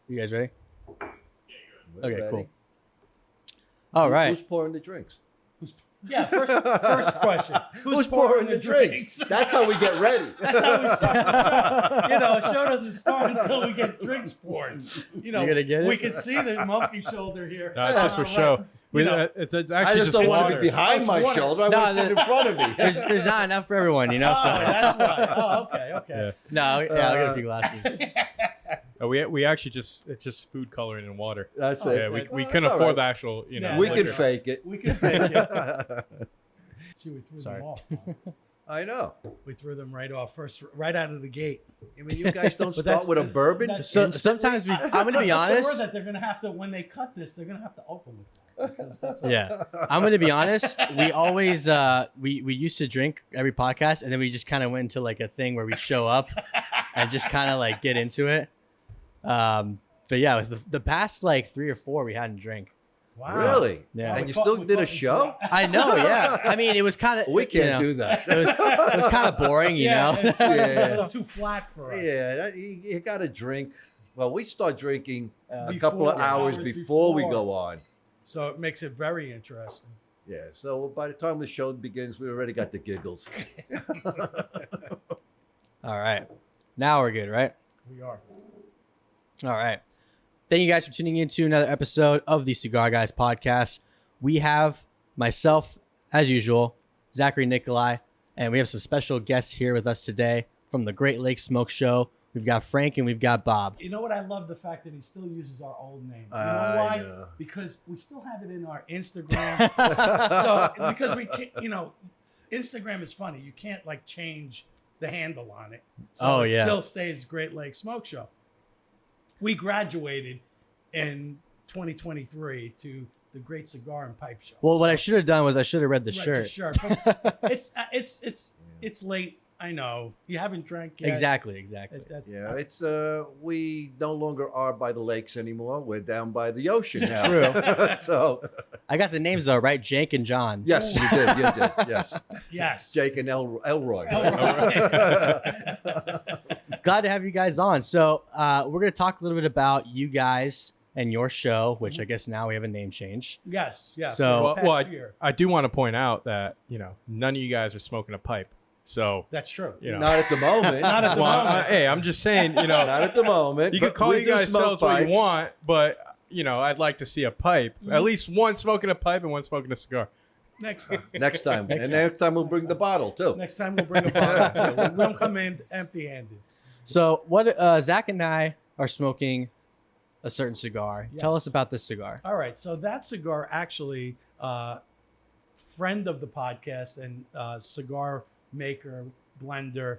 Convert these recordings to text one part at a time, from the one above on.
You guys ready? We're Okay, ready. cool. All right. Who's pouring the drinks? Yeah, first question. Who's pouring the drinks? That's how we get ready. That's how we start the show. You know, a show doesn't start until we get drinks poured. You know, You gonna get it? we can see the monkey shoulder here. No, it's just for show. You know, It's actually I just don't want to water. be behind my water. shoulder. I No, want to sit in front of me. There's not enough for everyone, you know. Oh, So that's right. Oh, okay. Yeah. no, yeah, I'll get a few glasses. We actually it's just food coloring and water. That's Yeah, it. we Well, couldn't that's all afford right. the actual, you know. Yeah, We look can at- fake it. We can fake it. See, we threw Sorry. them off. I know. We threw them right off right out of the gate. I mean, you guys don't But start with a bourbon. that's- So instantly? sometimes I'm gonna be I'm honest. sure that they're gonna have to, when they cut this, they're gonna have to open with that. Because that's Yeah, I'm gonna be honest. We always we used to drink every podcast, and then we just kind of went into like a thing where we show up and just kind of like get into it. But yeah, it was the past like 3 or 4 we hadn't drank. Wow. Really? Yeah. And you still did a show? I know. Yeah, I mean it was kind of We can't do that. It was kind of boring, you know. It's a little too flat for us. Yeah, you got to drink. Well, we start drinking a Before- couple of hours before we go on. So it makes it very interesting. Yeah, so by the time the show begins, we already got the giggles. All right, now we're good, right? We are. All right. Thank you guys for tuning in to another episode of the Cigar Guys Podcast. We have myself, as usual, Zachary Nikolai, and we have some special guests here with us today from the Great Lakes Smoke Show. We've got Frank and we've got Bob. You know what? I love the fact that he still uses our old name. You know I why? know. Because we still have it in our Instagram. So because we can't, you know, Instagram is funny. You can't like change the handle on it. So Oh, it yeah. still stays Great Lakes Smoke Show. We graduated in 2023 to the Great Cigar and Pipe Show. Well, what So- I should have done was I should have read the Right, shirt. But it's late. I know you haven't drank yet. Exactly. Yeah, it's we no longer are by the lakes anymore. We're down by the ocean now. True. So I got the names though, right? Jake and John. yes, you did. Yes, Yes. Jake and Elroy. Glad to have you guys on. So we're going to talk a little bit about you guys and your show, which I guess now we have a name change. Yes. Yeah. So- for the past Well, year. I do want to point out that, none of you guys are smoking a pipe. So, That's true. Not at the moment. Not at the well, moment. hey, I'm just saying, Not at the moment. you but can call we you do guys smoke selves what you pipes. want, but, I'd like to see a pipe. At least one smoking a pipe and one smoking a cigar. Next time. Next time, and next time we'll bring the bottle too. Next time we'll bring a bottle. Too. We won't come in empty-handed. So what Zach and I are smoking a certain cigar. Tell Yes. us about this cigar. All right. So that cigar actually, friend of the podcast and cigar maker, blender,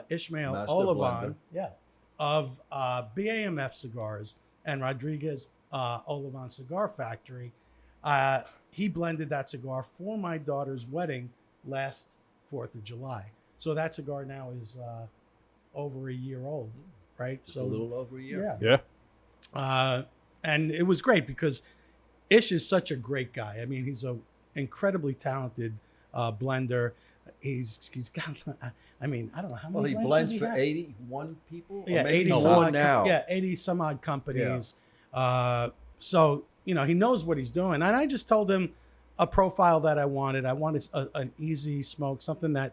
Ishmael Master Olivan, blender. yeah, of BAMF Cigars and Rodriguez Olivan Cigar Factory. He blended that cigar for my daughter's wedding last 4th of July. So that cigar now is over a year old, right? Just a little over a year. yeah. Yeah. And it was great because Ish is such a great guy. I mean, he's an incredibly talented blender. He's got, I mean, I don't know how many Well, he blends blends does for have? 81 people. Yeah, or maybe 80 some more odd, now. Yeah, 80 some odd companies. So, he knows what he's doing. And I just told him a profile that I wanted. I wanted an easy smoke, something that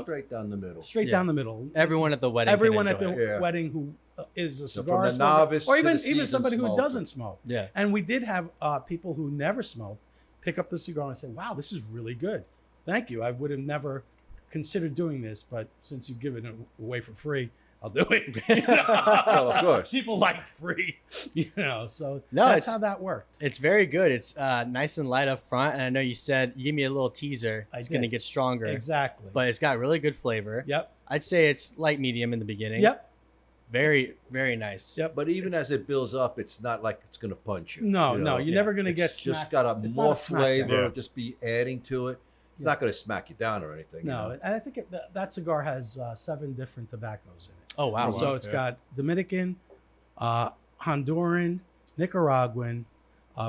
Straight down the middle. straight Yeah. down the middle. Everyone at the wedding. Everyone can at the enjoy it. Yeah. wedding who is a So cigar from the smoker, novice or to the even seasoned somebody who smoker. doesn't smoke. Yeah. And we did have people who never smoked pick up the cigar and say, "Wow, this is really good. Thank you. I would have never considered doing this, but since you've given it away for free, I'll do it." Well, of course. People like free, So No, that's it's- how that worked. It's very good. It's nice and light up front. And I know you said, you gave me a little teaser. I It's going to did. get stronger. Exactly. But it's got really good flavor. Yep. I'd say it's light medium in the beginning. Yep. Very, very nice. Yep. But even as it builds up, it's not like it's going to punch you. No, no, you're never going to It's get just smacked. got a It's not more smack flavor. down. Yeah. Just be adding to it. It's Yeah. not going to smack you down or anything. No, you know? and I think that cigar has 7 different tobaccos in it. Oh, wow. So wow. it's Yeah. got Dominican, Honduran, Nicaraguan,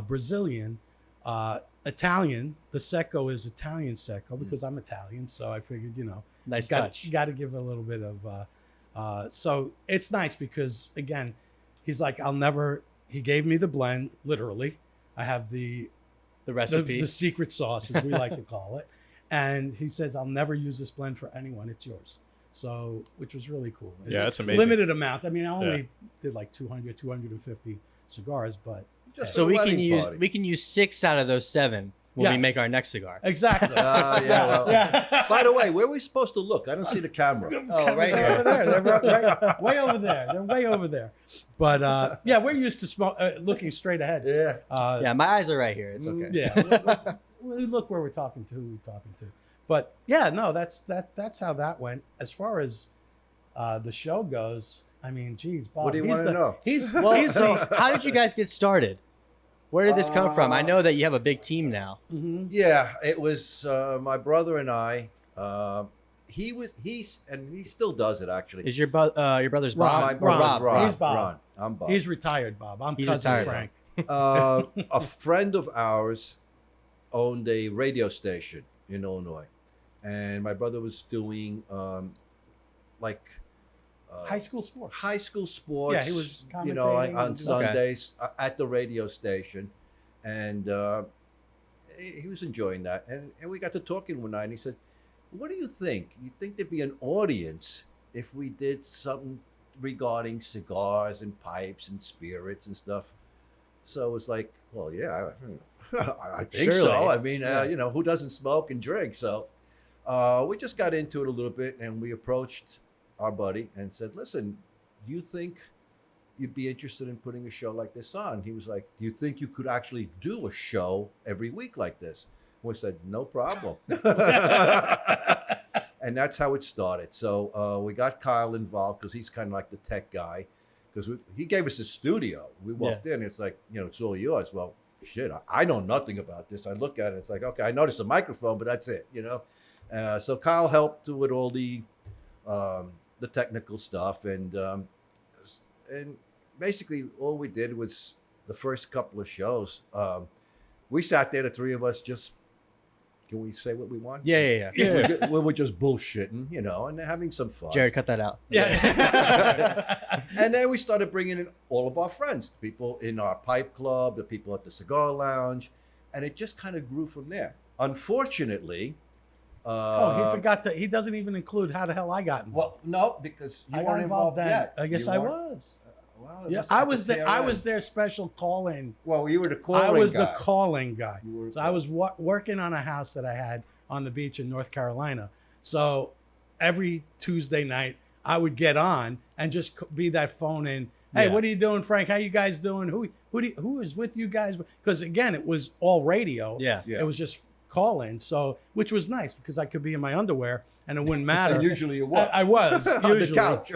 Brazilian, Italian. The Secco is Italian Secco because I'm Italian, so I figured, Nice you touch. got to give a little bit of. So it's nice because again, he's like, he gave me the blend, literally. I have the recipe. the secret sauce, as we like to call it. And he says, I'll never use this blend for anyone. It's yours. So, which was really cool. Yeah, that's amazing. Limited amount. I mean, I only did like 200, 250 cigars, but Just So for the we can wedding use party. 6 out of those 7 when we Yes. make our next cigar. exactly. Yeah, well. Yeah. By the way, where are we supposed to look? I don't see the camera. Oh, right They're over here. there. They're way over there. They're way over there. But yeah, we're used to looking straight ahead. Yeah. Yeah, my eyes are right here. It's okay. Yeah. We look where we're talking to, who we're talking to. But yeah, no, that's how that went. As far as the show goes, I mean, geez, Bob. What do you he's wanna the- know? He's Well, he's so how did you guys get started? Where did this come from? I know that you have a big team now. Mhm. Yeah, it was my brother and I. He still does it actually. Is your brother's Bob? Ron, Or Rob? Ron. He's Bob. Ron. I'm Bob. He's retired, Bob. I'm He's cousin retired. Frank. A friend of ours owned a radio station in Illinois, and my brother was doing like High school sports. high school sports. Yeah, he was you know, commentating on and- Sundays at the radio station, and he was enjoying that. And we got to talking one night, and he said, "What do you think? You think there'd be an audience if we did something regarding cigars and pipes and spirits and stuff?" So it was like, well, yeah, I think Surely. so. I mean, Yeah. you know, who doesn't smoke and drink? So we just got into it a little bit, and we approached our buddy and said, "Listen, do you think you'd be interested in putting a show like this on?" He was like, "Do you think you could actually do a show every week like this?" We said, "No problem." And that's how it started. So we got Kyle involved because he's kind of like the tech guy. Because he gave us a studio. We walked in, it's like, you know, it's all yours. Well, shit, I know nothing about this. I look at it, it's like, okay, I noticed a microphone, but that's it, you know. So Kyle helped with all the technical stuff, and basically all we did was the first couple of shows. We sat there, the three of us, just, can we say what we want? Yeah. We were just bullshitting, you know, and having some fun. Jared, cut that out. Yeah. And then we started bringing in all of our friends, the people in our pipe club, the people at the cigar lounge, and it just kind of grew from there. Unfortunately, Oh, he forgot to. He doesn't even include how the hell I got involved. well, no, because you I got weren't involved then. yet. I guess You I weren't- was. Well, Yeah, that's I at the was there. tail I end. was their special call-in. Well, you were the calling I was guy. the calling guy. You were- So I was working on a house that I had on the beach in North Carolina. So every Tuesday night, I would get on and just be that phone in. Hey, Yeah. what are you doing, Frank? How you guys doing? Who is with you guys? Because again, it was all radio. Yeah. Yeah. It was just call in. So which was nice because I could be in my underwear and it wouldn't matter. And usually you were. I was on usually. the couch.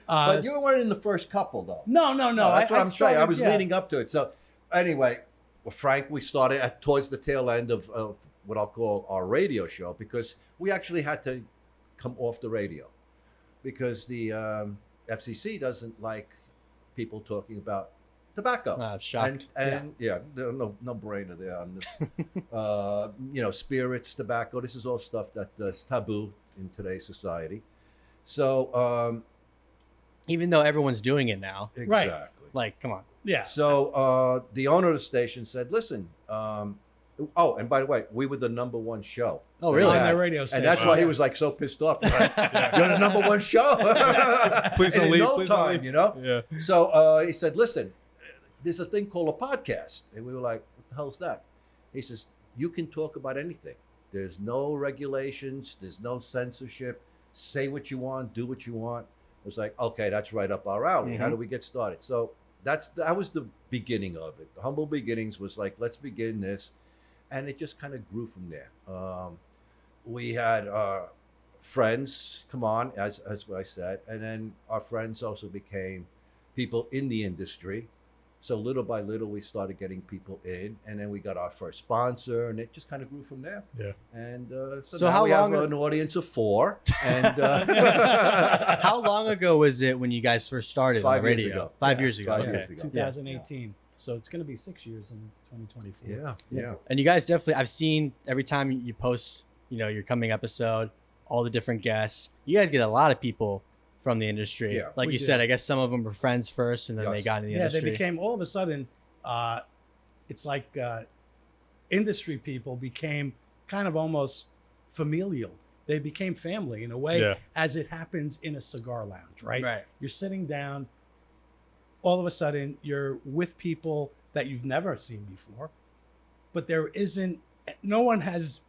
But you weren't in the first couple, though. No. That's what I'm saying. I was yeah. leading up to it. So anyway, well, Frank, we started towards the tail end of what I'll call our radio show, because we actually had to come off the radio because the FCC doesn't like people talking about tobacco. I'm shocked. And yeah, there are no brainer there on this. You know, spirits, tobacco. This is all stuff that's taboo in today's society. So Even though everyone's doing it now, Right. exactly. like, come on. Yeah. So the owner of the station said, "Listen, oh, and by the way, we were the number one show." Oh, really? On their radio station. And that's why he was like so pissed off. Like, you're the number one show. Please And don't in leave. no Please don't time, leave. you know. Yeah. So he said, "Listen, there's a thing called a podcast," and we were like, "What the hell is that?" He says, "You can talk about anything. There's no regulations. There's no censorship. Say what you want. Do what you want." It was like, okay, that's right up our alley. How Mhm. do we get started? So that was the beginning of it. The humble beginnings was like, let's begin this, and it just kind of grew from there. We had friends come on, as I said, and then our friends also became people in the industry. So little by little, we started getting people in, and then we got our first sponsor, and it just kind of grew from there. Yeah. And so So now how we have long- an audience of 4, and How long ago was it when you guys first started on 5 the years radio? ago. 5 Yeah, years ago. 5 Okay. years ago. 2018. So it's going to be 6 years in 2024. yeah. And you guys definitely, I've seen every time you post, your coming episode, all the different guests. You guys get a lot of people from the industry. Yeah, like we you did. said, I guess some of them were friends first, and then they Yes. got in the Yeah, industry. they became all of a sudden. It's like industry people became kind of almost familial. They became family in a way, Yeah. as it happens in a cigar lounge, right? Right. You're sitting down. All of a sudden, you're with people that you've never seen before, but there isn't. No one has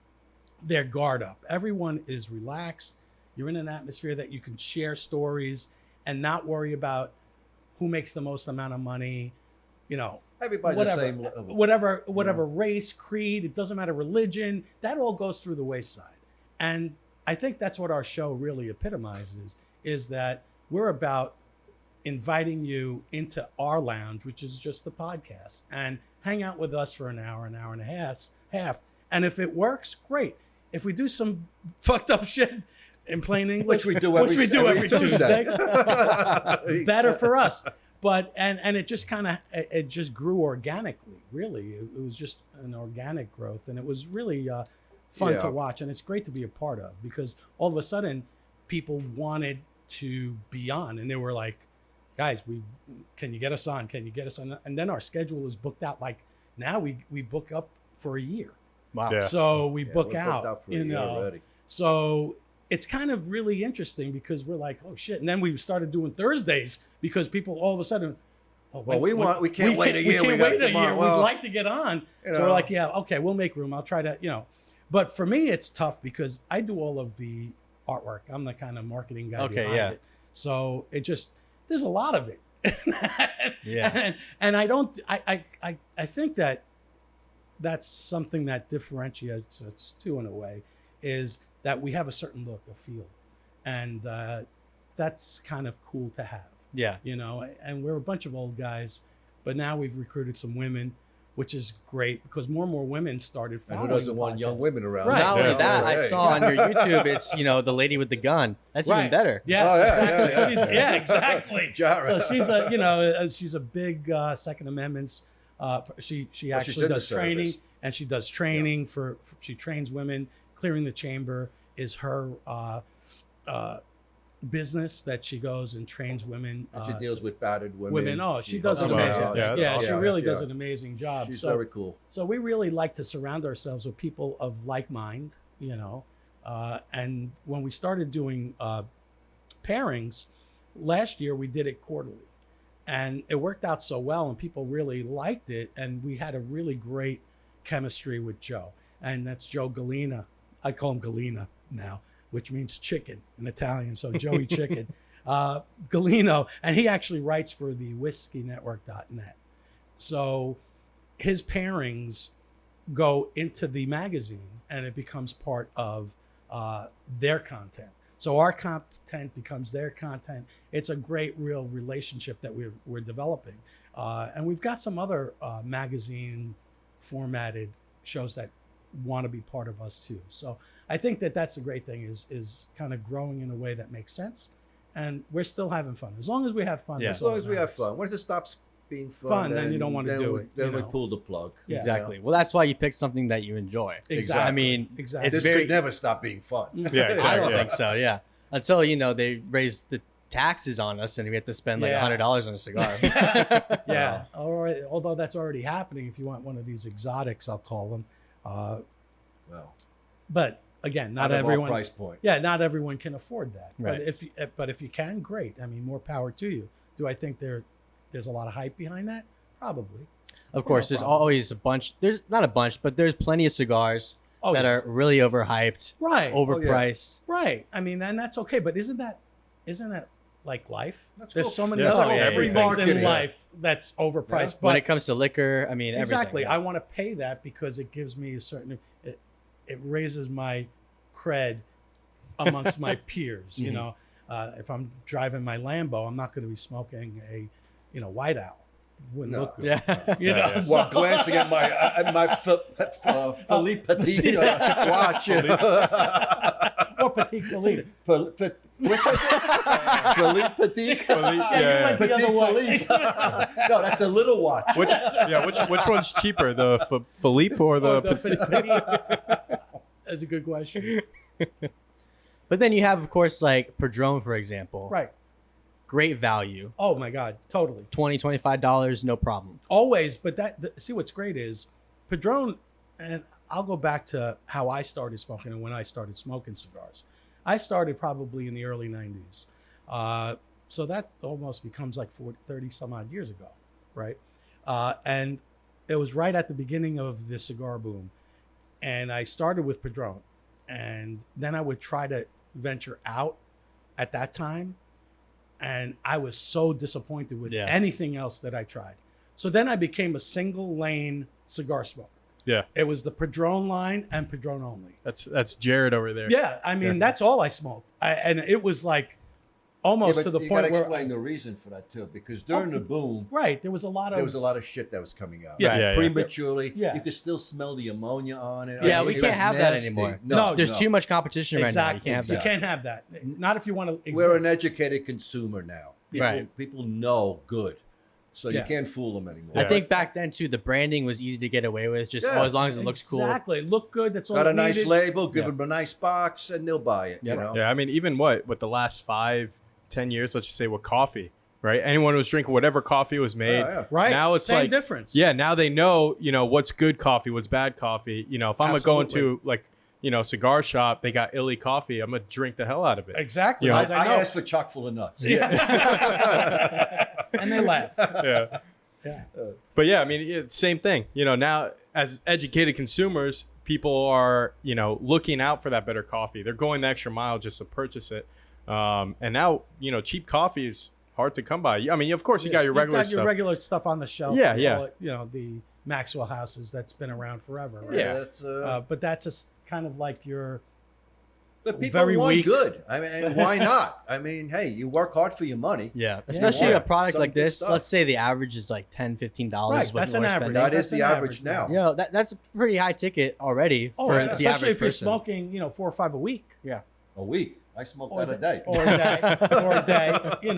their guard up. Everyone is relaxed. You're in an atmosphere that you can share stories and not worry about who makes the most amount of money. You know, Everybody's whatever, the same level. whatever race, creed, it doesn't matter, religion, that all goes through the wayside. And I think that's what our show really epitomizes, is that we're about inviting you into our lounge, which is just the podcast, and hang out with us for an hour and a half. And if it works, great. If we do some fucked up shit in plain English, Which we do every Tuesday, Tuesday. better for us. But and it just kind of it just grew organically. Really, it was just an organic growth, and it was really fun Yeah. to watch, and it's great to be a part of, because all of a sudden people wanted to be on, and they were like, "Guys, can you get us on? Can you get us on?" And then our schedule is booked out. Like now we book up for a year, Wow. Yeah. so we Yeah, book we're booked out. for a You year know, already. so it's kind of really interesting, because we're like, oh shit. And then we started doing Thursdays, because people all of a sudden, oh, Well, we can't wait a year. We We can't gotta wait a come on. year. Well, We'd like to get on. you So we're know. like, yeah, okay, we'll make room. I'll try to, But for me, it's tough because I do all of the artwork. I'm the kind of marketing guy Okay, behind yeah. it. So there's a lot of it. Yeah. And I think that that's something that differentiates us too, in a way, is that we have a certain look, a feel, and that's kind of cool to have, Yeah. and we're a bunch of old guys, but now we've recruited some women, which is great, because more and more women started And following who doesn't the want young podcast. women around? Right. Not only Yeah. that, Oh, I hey. saw on your YouTube, it's the lady with the gun. That's even Right. better. Yes, Oh, yeah, exactly. yeah, yeah. She's, exactly. Jared. So she's a big Second Amendments. She she's actually in the does training, service. and she does training she trains women. Clearing the Chamber is her business that she goes and trains women. She deals with battered women. women. Oh, she does an helps them amazing. out. Yeah, that's Yeah, she awesome. really Yeah. does an amazing job. She's So very cool. so we really like to surround ourselves with people of like mind, and when we started doing pairings last year, we did it quarterly, and it worked out so well, and people really liked it, and we had a really great chemistry with Joe, and that's Joe Galena. I call him Galena now, which means chicken in Italian, so Joey Chicken. Galeno, and he actually writes for the whiskeynetwork.net. So his pairings go into the magazine, and it becomes part of their content. So our content becomes their content. It's a great, real relationship that we're developing. And we've got some other magazine formatted shows that want to be part of us too. So I think that that's a great thing, is kind of growing in a way that makes sense. And we're still having fun. As long as we have fun. Yeah. that's As long all as that we have matters. fun. Once it stops being Fun, then you don't want to do it, Then you we know. pull the plug. Yeah. Exactly. Well, that's why you pick something that you enjoy. Exactly. I mean, exactly. it's This very- could never stop being fun. Yeah, I don't exactly. think so. Yeah. Until they raise the taxes on us and we have to spend like Yeah. $100 on a cigar. Yeah. Although that's already happening. If you want one of these exotics, I'll call them. Well, But again, not out of our everyone. price point. Yeah, not everyone can afford that. Right. But if you can, great. I mean, more power to you. Do I think there's a lot of hype behind that? Probably. Of course, there's problem. always a bunch. There's not a bunch, but there's plenty of cigars Oh, that yeah. are really overhyped, Right. overpriced. Right. I mean, and that's okay. But isn't that like life? That's There's cool. so many Yeah, other yeah, every yeah. things in Marketing. life that's overpriced. Yeah. But When it comes to liquor, I mean, exactly, everything. I want to pay that because it gives me a certain. It raises my cred amongst my peers. You Mhm. know, if I'm driving my Lambo, I'm not going to be smoking a, White Owl. Wouldn't No. look good. Yeah. You know, Yeah. While glancing at my Philippe Petit watch. or Petit Philippe. Philippe Petit? Yeah. The other Petit way. Philippe. No, that's a little watch. Which one's cheaper, the Philippe or the? Oh, the Petit. That's a good question. But then you have, of course, like Padron, for example. Right. great value. Oh my God, totally. $20-$25, no problem. Always, but see what's great is Padron, and I'll go back to how I started smoking and when I started smoking cigars. I started probably in the early 90s. So that almost becomes like 30 some odd years ago, right? And it was right at the beginning of the cigar boom. And I started with Padron. And then I would try to venture out at that time. And I was so disappointed with anything else that I tried. So then I became a single lane cigar smoker. Yeah. It was the Padron line and Padron only. That's Jared over there. Yeah. I mean, that's all I smoked. And it was like almost to the point you where. explain the reason for that too, because during the boom, right, there was a lot of shit that was coming out. Yeah. Prematurely. Yeah. You could still smell the ammonia on it. Yeah, I mean, we it can't was have that nasty. anymore. No, There's too much competition exactly. right now. You can't have that. Not if you want to exist. We're an educated consumer now. Right. People know good. So you Yeah. can't fool them anymore. I think back then too, the branding was easy to get away with. Just as long as it looks cool. Exactly. Look good. That's all. Got it a nice needed. label, give them a nice box, and they'll buy it. Yeah. You know? Yeah, I mean, even with the last 5-10 years, let's just say with coffee, right? Anyone who's drinking whatever coffee was made. Yeah. Right. Now it's Same like difference. Yeah, now they know, what's good coffee, what's bad coffee. If I'm going to like, cigar shop, they got illy coffee, I'm gonna drink the hell out of it. Exactly. You know, I I know. asked for chock full of nuts. And they laugh. Yeah. Yeah. But yeah, I mean, it's same thing. Now as educated consumers, people are, looking out for that better coffee. They're going the extra mile just to purchase it. And now, cheap coffee is hard to come by. I mean, of course, you got your regular You've got your stuff. regular stuff on the shelf. Yeah, You yeah. call it, the Maxwell houses that's been around forever. Right? Yeah. That's, But that's just kind of like your. but people very want weak. good. I mean, and why not? I mean, hey, you work hard for your money. Yeah, especially Yeah. a product Some like good this. stuff. Let's say the average is like $10-$15. Right, is what that's people an are average. spending. That is That's the an average now. That's a pretty high ticket already Oh, for the especially average if you're person. smoking, 4 or 5 a week. Yeah. A week. I smoke that a day. Or a day. Or a day.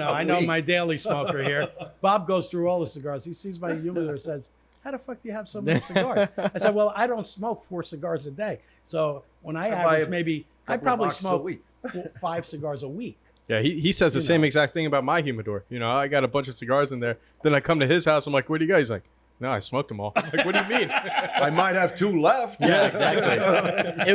I know week. my daily smoker here. Bob goes through all the cigars. He sees my humidor and says, "How the fuck do you have so many cigars?" I said, "Well, I don't smoke 4 cigars a day. So when I buy average a maybe, I couple of probably boxes a smoke week. 5 cigars a week." Yeah, he says the same exact thing about my humidor. I got a bunch of cigars in there. Then I come to his house. I'm like, "Where do you guys?" He's like, "No, I smoked them all." I'm like, what do you mean? I might have 2 left. Yeah, exactly.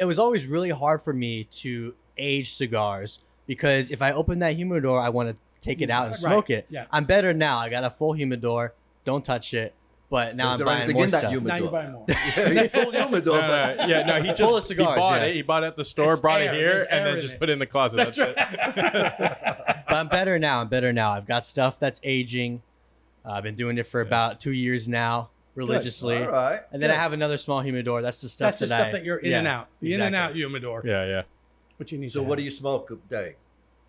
It was always really hard for me to age cigars because if I open that humidor, I want to take it out and smoke it. Yeah. I'm better now. I got a full humidor. Don't touch it. But now Is I'm there buying anything more in that stuff. humidor? Now you buy more. Yeah, he full humidor, but He Full of just cigars, he bought yeah. it. He bought it at the store, It's brought air. it here, There's and air then in just it. put it in the closet. That's it. But I'm better now. I've got stuff that's aging. I've been doing it for about 2 years now, religiously. all right. And then I Good. have another small humidor. That's the stuff That's the that stuff that you're in and out. The in and out exactly. humidor. Yeah. What you need So to what do have. you smoke a day?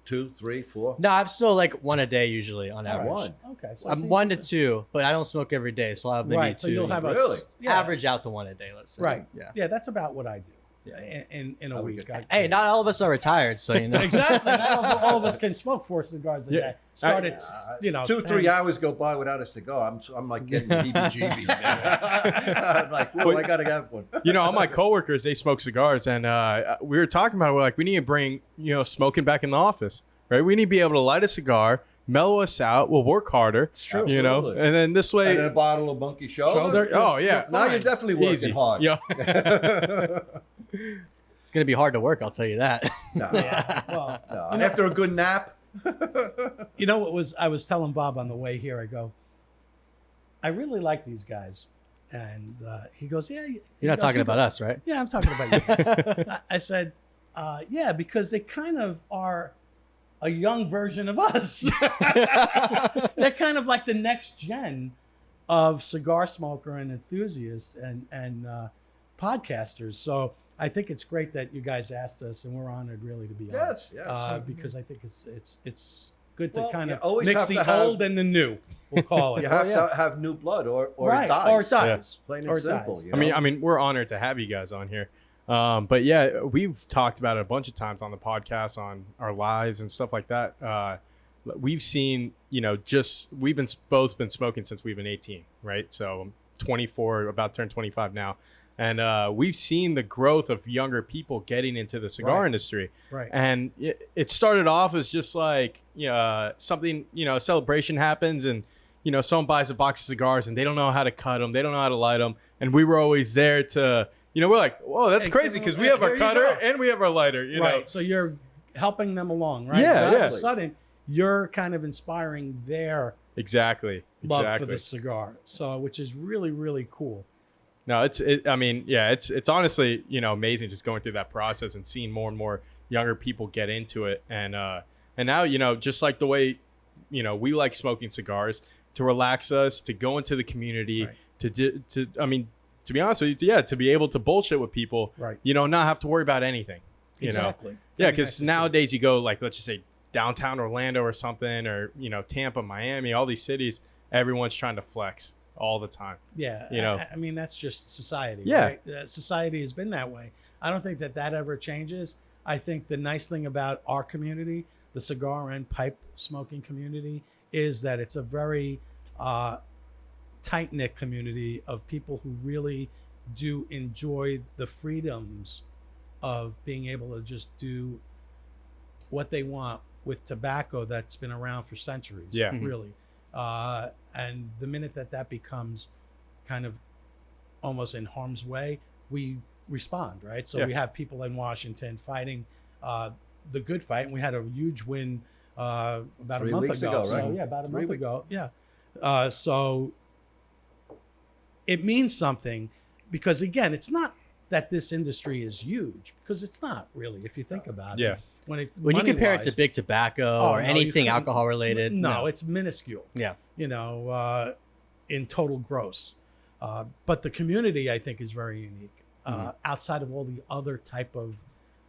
2, 3, 4? No, I'm still like 1 a day usually on average. One. Okay. So I'm 1 to 2, but I don't smoke every day, so I'll have maybe Right. 2. So you'll have a Really? average out to 1 a day, let's say. Right. Yeah. Yeah, that's about what I do. Yeah. In a would week. get- Hey, not all of us are retired, so Exactly. Not all of us can smoke 4 cigars a Yeah. day. Start at 2, 3 10. hours go by without a cigar. I'm like getting heebie-jeebies, man. I'm like, whoa, I gotta have one. All my coworkers, they smoke cigars, and we were talking about it. We're like, we need to bring smoking back in the office, right? We need to be able to light a cigar, mellow us out. We'll work harder. It's true. Absolutely. And then this way. And a bottle of Monkey Shoulder. Oh yeah. Now you're definitely working Easy. hard. Yeah. it's going to be hard to work, I'll tell you that. No, Yeah. Well, no. After a good nap. I was telling Bob on the way here, I go, I really like these guys. And he goes, yeah. You're not talking about us, right? Yeah, I'm talking about you guys. I said, yeah, because they kind of are a young version of us. They're kind of like the next gen of cigar smoker and enthusiasts and podcasters. So I think it's great that you guys asked us, and we're honored really to be on. Yes. Because I think it's good to Well, kind you of always mix have the to have- old and the new. We'll call it. You have to have new blood, or right. it dies. Or it dies. Plain Or and it simple. dies. You I know? mean, we're honored to have you guys on here. But yeah, we've talked about it a bunch of times on the podcast, on our lives and stuff like that. We've seen, we've both been smoking since we've been 18, right? So I'm 24, about to turn 25 now. And we've seen the growth of younger people getting into the cigar industry. Right. And it started off as just like something, a celebration happens and, someone buys a box of cigars and they don't know how to cut them. They don't know how to light them. And we were always there to, we're like, whoa, that's crazy because we have our cutter and we have our lighter. Right. know? So you're helping them along, right? Yeah, All yeah. of a sudden, you're kind of inspiring their Exactly. love for the cigar. So, which is really, really cool. No, it's honestly, amazing just going through that process and seeing more and more younger people get into it. And now, just like the way, we like smoking cigars to relax us, to go into the community, to be honest with you, to be able to bullshit with people, right? Not have to worry about anything. Exactly. Yeah, because nowadays you go like, let's just say downtown Orlando or something, or Tampa, Miami, all these cities, everyone's trying to flex all the time. Yeah. I mean, that's just society. Yeah. Right? Society has been that way. I don't think that ever changes. I think the nice thing about our community, the cigar and pipe smoking community, is that it's a very tight-knit community of people who really do enjoy the freedoms of being able to just do what they want with tobacco that's been around for centuries. Yeah. Really. And the minute that becomes kind of almost in harm's way, we respond, right? So we have people in Washington fighting the good fight, and we had a huge win about 3 a month weeks ago. ago, right? So, yeah, about a 3 month weeks. ago. Yeah. So it means something because, again, it's not that this industry is huge, because it's not really, if you think about it. Yeah. When you compare it to big tobacco or anything alcohol related, no, it's minuscule. Yeah. In total gross. But the community, I think, is very unique. Outside of all the other type of,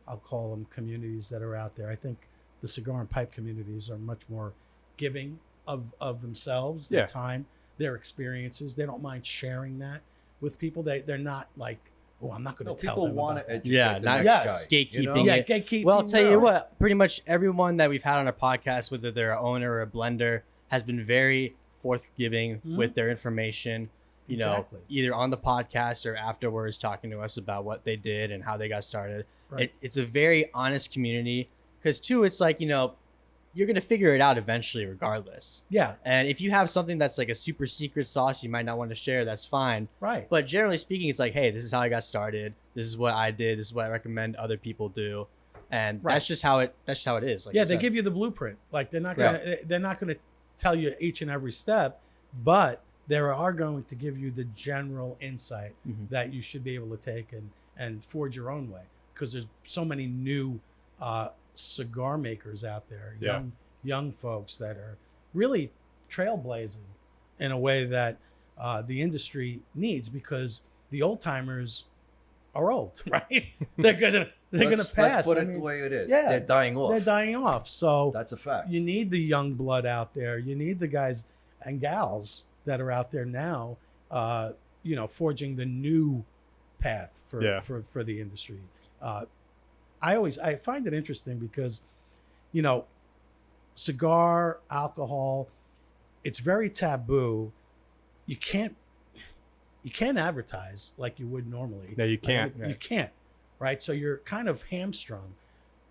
I'll call them communities that are out there, I think the cigar and pipe communities are much more giving of themselves, their time, their experiences. They don't mind sharing that with people. They're not like, oh, I'm not going to tell them. People want about to that. educate the next guy. Gatekeeping. Yeah, gatekeeping. Well, I'll tell you what, pretty much everyone that we've had on our podcast, whether they're an owner or a blender, has been very forthgiving with their information, either on the podcast or afterwards talking to us about what they did and how they got started. Right. It's a very honest community because, too, it's like, you're going to figure it out eventually regardless. Yeah. And if you have something that's like a super secret sauce you might not want to share, that's fine. Right. But generally speaking, it's like, hey, this is how I got started. This is what I did. This is what I recommend other people do. And that's just how it is. Like they give you the blueprint. Like they're not gonna tell you each and every step, but they are going to give you the general insight that you should be able to take and forge your own way, because there's so many new cigar makers out there, young folks that are really trailblazing in a way that the industry needs, because the old timers are old, right? They're gonna pass. Let's put it the way it is. Yeah, they're dying off. They're dying off. So that's a fact. You need the young blood out there. You need the guys and gals that are out there now, forging the new path for the industry. I find it interesting because, cigar, alcohol, it's very taboo. You can't advertise like you would normally. No, you can't. You can't, right? So you're kind of hamstrung.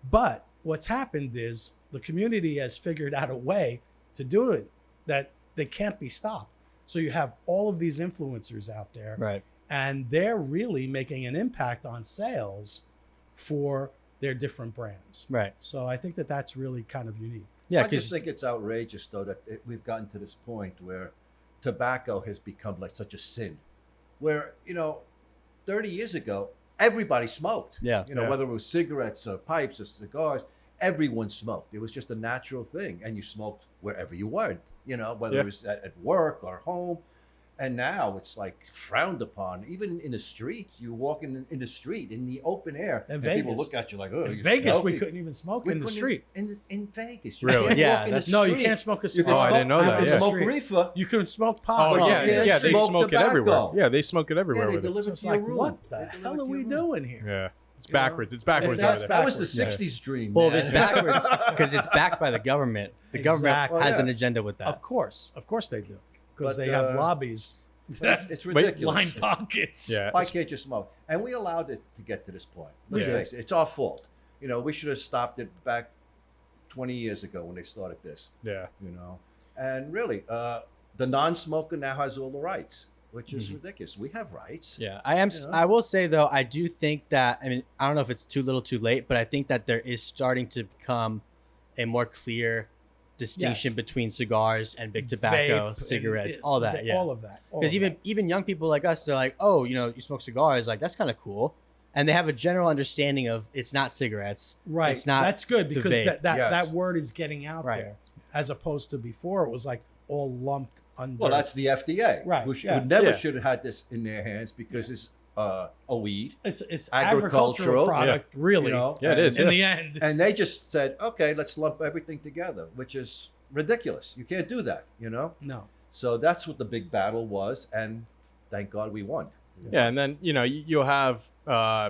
But what's happened is the community has figured out a way to do it that they can't be stopped. So you have all of these influencers out there, right? And they're really making an impact on sales for their different brands, right? So I think that's really kind of unique. Yeah, I just think it's outrageous, though, that we've gotten to this point where tobacco has become like such a sin. Where 30 years ago, everybody smoked. Yeah. Whether it was cigarettes or pipes or cigars, everyone smoked. It was just a natural thing, and you smoked wherever you went. Whether it was at work or home. And now it's like frowned upon. Even in the street, you walk in the street in the open air, and people look at you like, "Oh, in Vegas, we couldn't even smoke in the street." In Vegas, really? Yeah. You can't smoke a cigar. I didn't know that. You can smoke reefer. You couldn't smoke pot. Oh yeah, they smoke it tobacco. everywhere. Yeah, they smoke it everywhere. They with it. deliver It's to your like, room. what the hell are we doing here? Yeah, it's backwards. It's backwards. That's over there. That was the backwards. '60s dream. Well, man. it's backwards because it's backed by the government. The government Exactly. has Yeah. an agenda with that. Of course they do, because But, they have lobbies It's ridiculous. Line pockets. Yeah. Why can't you smoke? And we allowed it to get to this point. Let's Yeah. face it, it's our fault. You know, we should have stopped it back 20 years ago when they started this. Yeah. You know, and really, the non-smoker now has all the rights, which is ridiculous. We have rights. Yeah, I am. You know? I will say though, I do think that. I mean, I don't know if it's too little, too late, but I think that there is starting to become a more clear distinction Yes. between cigars and big tobacco, Vape cigarettes, and- all that. Yeah, All of that. all because of that. even young people like us, they're like, oh, you know, you smoke cigars, like that's kind of cool, and they have a general understanding of it's not cigarettes, Right. It's not. That's good because vape. Yes. that word is getting out Right. there, as opposed to before it was like all lumped under. Well, that's the FDA, Right, who yeah. never Yeah. should have had this in their hands because it's a weed, it's agricultural, agricultural product, really. you know. Yeah, it and- is. In the end, And they just said, okay, let's lump everything together, which is ridiculous. You can't do that, you know. no. So that's what the big battle was, and thank God we won. Yeah, and then you'll have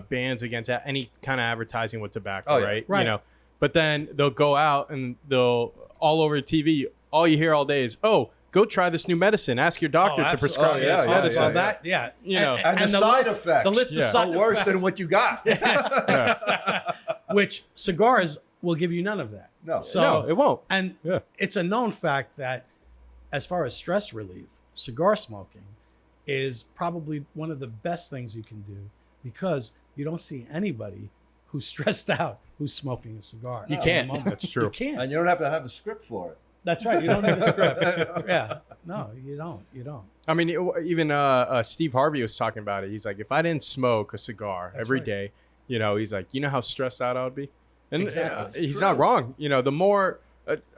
bans against any kind of advertising with tobacco, Oh, yeah. right? Right. You know, but then they'll go out and they'll all over TV. All you hear all day is, "Oh, go try this new medicine. Ask your doctor to absolutely. prescribe Oh, this yeah, medicine." Well, that You know. And the side list, effects the list Yeah. of side are worse effects, than what you got. which cigars will give you none of that. No. So No, it won't. and Yeah. it's a known fact that as far as stress relief, cigar smoking is probably one of the best things you can do because you don't see anybody who's stressed out who's smoking a cigar. You at can't. the moment. That's true. You can't. And you don't have to have a script for it. That's right. You don't need a script. Yeah. No, you don't. You don't. I mean, even Steve Harvey was talking about it. He's like, if I didn't smoke a cigar That's every right. day, he's like, you know how stressed out I would be? And Exactly. he's not wrong. The more,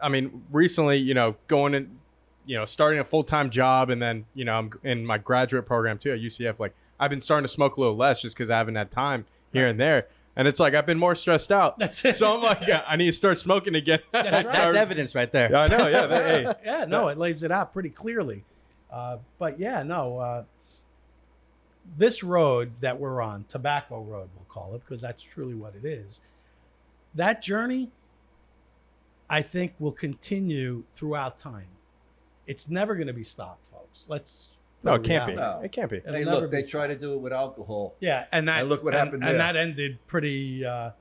I mean, recently, going in, starting a full-time job and then, I'm in my graduate program too at UCF. Like, I've been starting to smoke a little less just because I haven't had time here and there. And it's like, I've been more stressed out. That's it. So I'm like, yeah, I need to start smoking again. That's That's evidence right there. Yeah, I know. Yeah. Hey. Yeah, no, it lays it out pretty clearly. But yeah, no, this road that we're on, Tobacco Road, we'll call it, because that's truly what it is. That journey, I think, will continue throughout time. It's never going to be stopped, folks. Let's. No, put it can't be. No. It can't be. It'll Hey, never look, be they stopped. try to do it with alcohol. Yeah, and that And look what happened and there. that ended pretty. That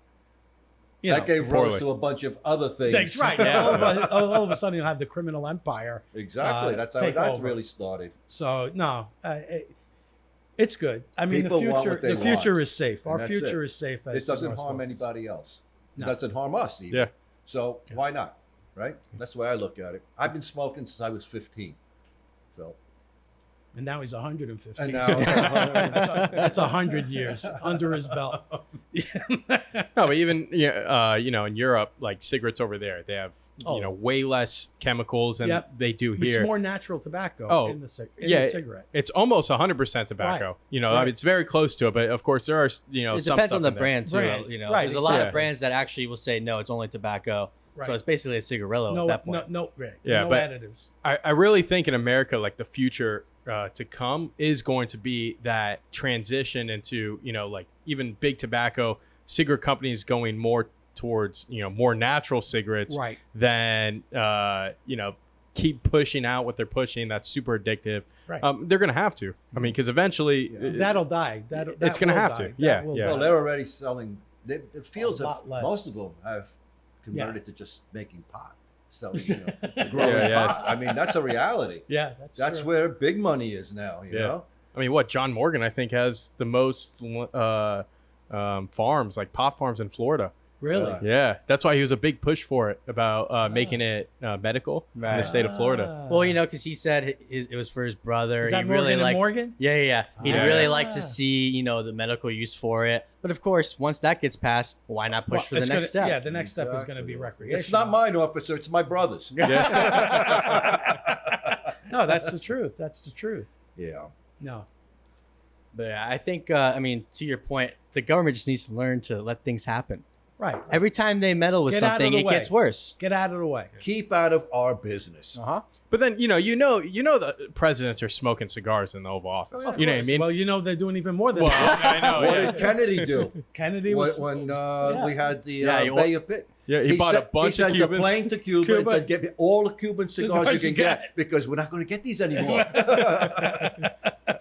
Know, gave poorly. rise to a bunch of other things. That's right. Yeah. All of a sudden, you'll have the criminal empire. Exactly. That's how take that over. really started. So no, it's good. I mean, People the want future. what they The future want, is safe. and Our that's future it. is safe. As It doesn't cigar harm smokers. anybody else. It No. doesn't harm us even. Yeah. So why not? Right? That's the way I look at it. I've been smoking since I was 15. So And now he's 115. and now That's 100 years under his belt. No, but even in Europe, like cigarettes over there, they have Oh. way less chemicals than Yep. they do It's here. more natural tobacco Oh, in the yeah. cigarette. It's almost 100% tobacco. Right. I mean, Right. it's very close to it, but of course there are It some depends stuff on the in there. brand too. Brand. There's Right, a lot exactly. of brands that actually will say no, it's only tobacco. Right. So it's basically a cigarillo No, at that point. no, right. Yeah, no but- additives. I really think in America, like the future to come is going to be that transition into, like even big tobacco, cigarette companies going more towards, more natural cigarettes Right. than, keep pushing out what they're pushing. That's super addictive. Right. They're going to have to. I mean, because eventually That'll die. It's gonna have to. Yeah, yeah. well, they're already selling. It feels A that lot less. most of them have converted to just making pot, selling, growing Yeah. pot. I mean, that's a reality. Yeah, That's true. where big money is now. You Yeah. know. I mean, John Morgan, I think, has the most farms, like pot farms in Florida. Really. Yeah, that's why he was a big push for it about making it medical in the Right. state of Florida. Well, because he said it was for his brother. Is that he Morgan really and liked, Morgan? Yeah. He'd Ah. really like to see, the medical use for it. But of course, once that gets passed, why not push for the it's next step? Yeah, the next step is going to be recreational. It's not mine, officer. It's my brother's. No, that's the truth. That's the truth. Yeah. No. But yeah, I think, to your point, the government just needs to learn to let things happen. Right. Every time they meddle with Get out of something, the it way. gets worse. Get out of the way. Keep out of our business. Uh-huh. But then the presidents are smoking cigars in the Oval Office. Of You know what I course. mean? Well, they're doing even more than Well, that. I know. What Yeah. did Kennedy do Kennedy was. when Yeah. we had the Yeah, Bay of Pitt? Yeah, he bought a bunch he of sent Cubans. the plane to Cuba and said, get me all the Cuban cigars you can get because we're not going to get these anymore.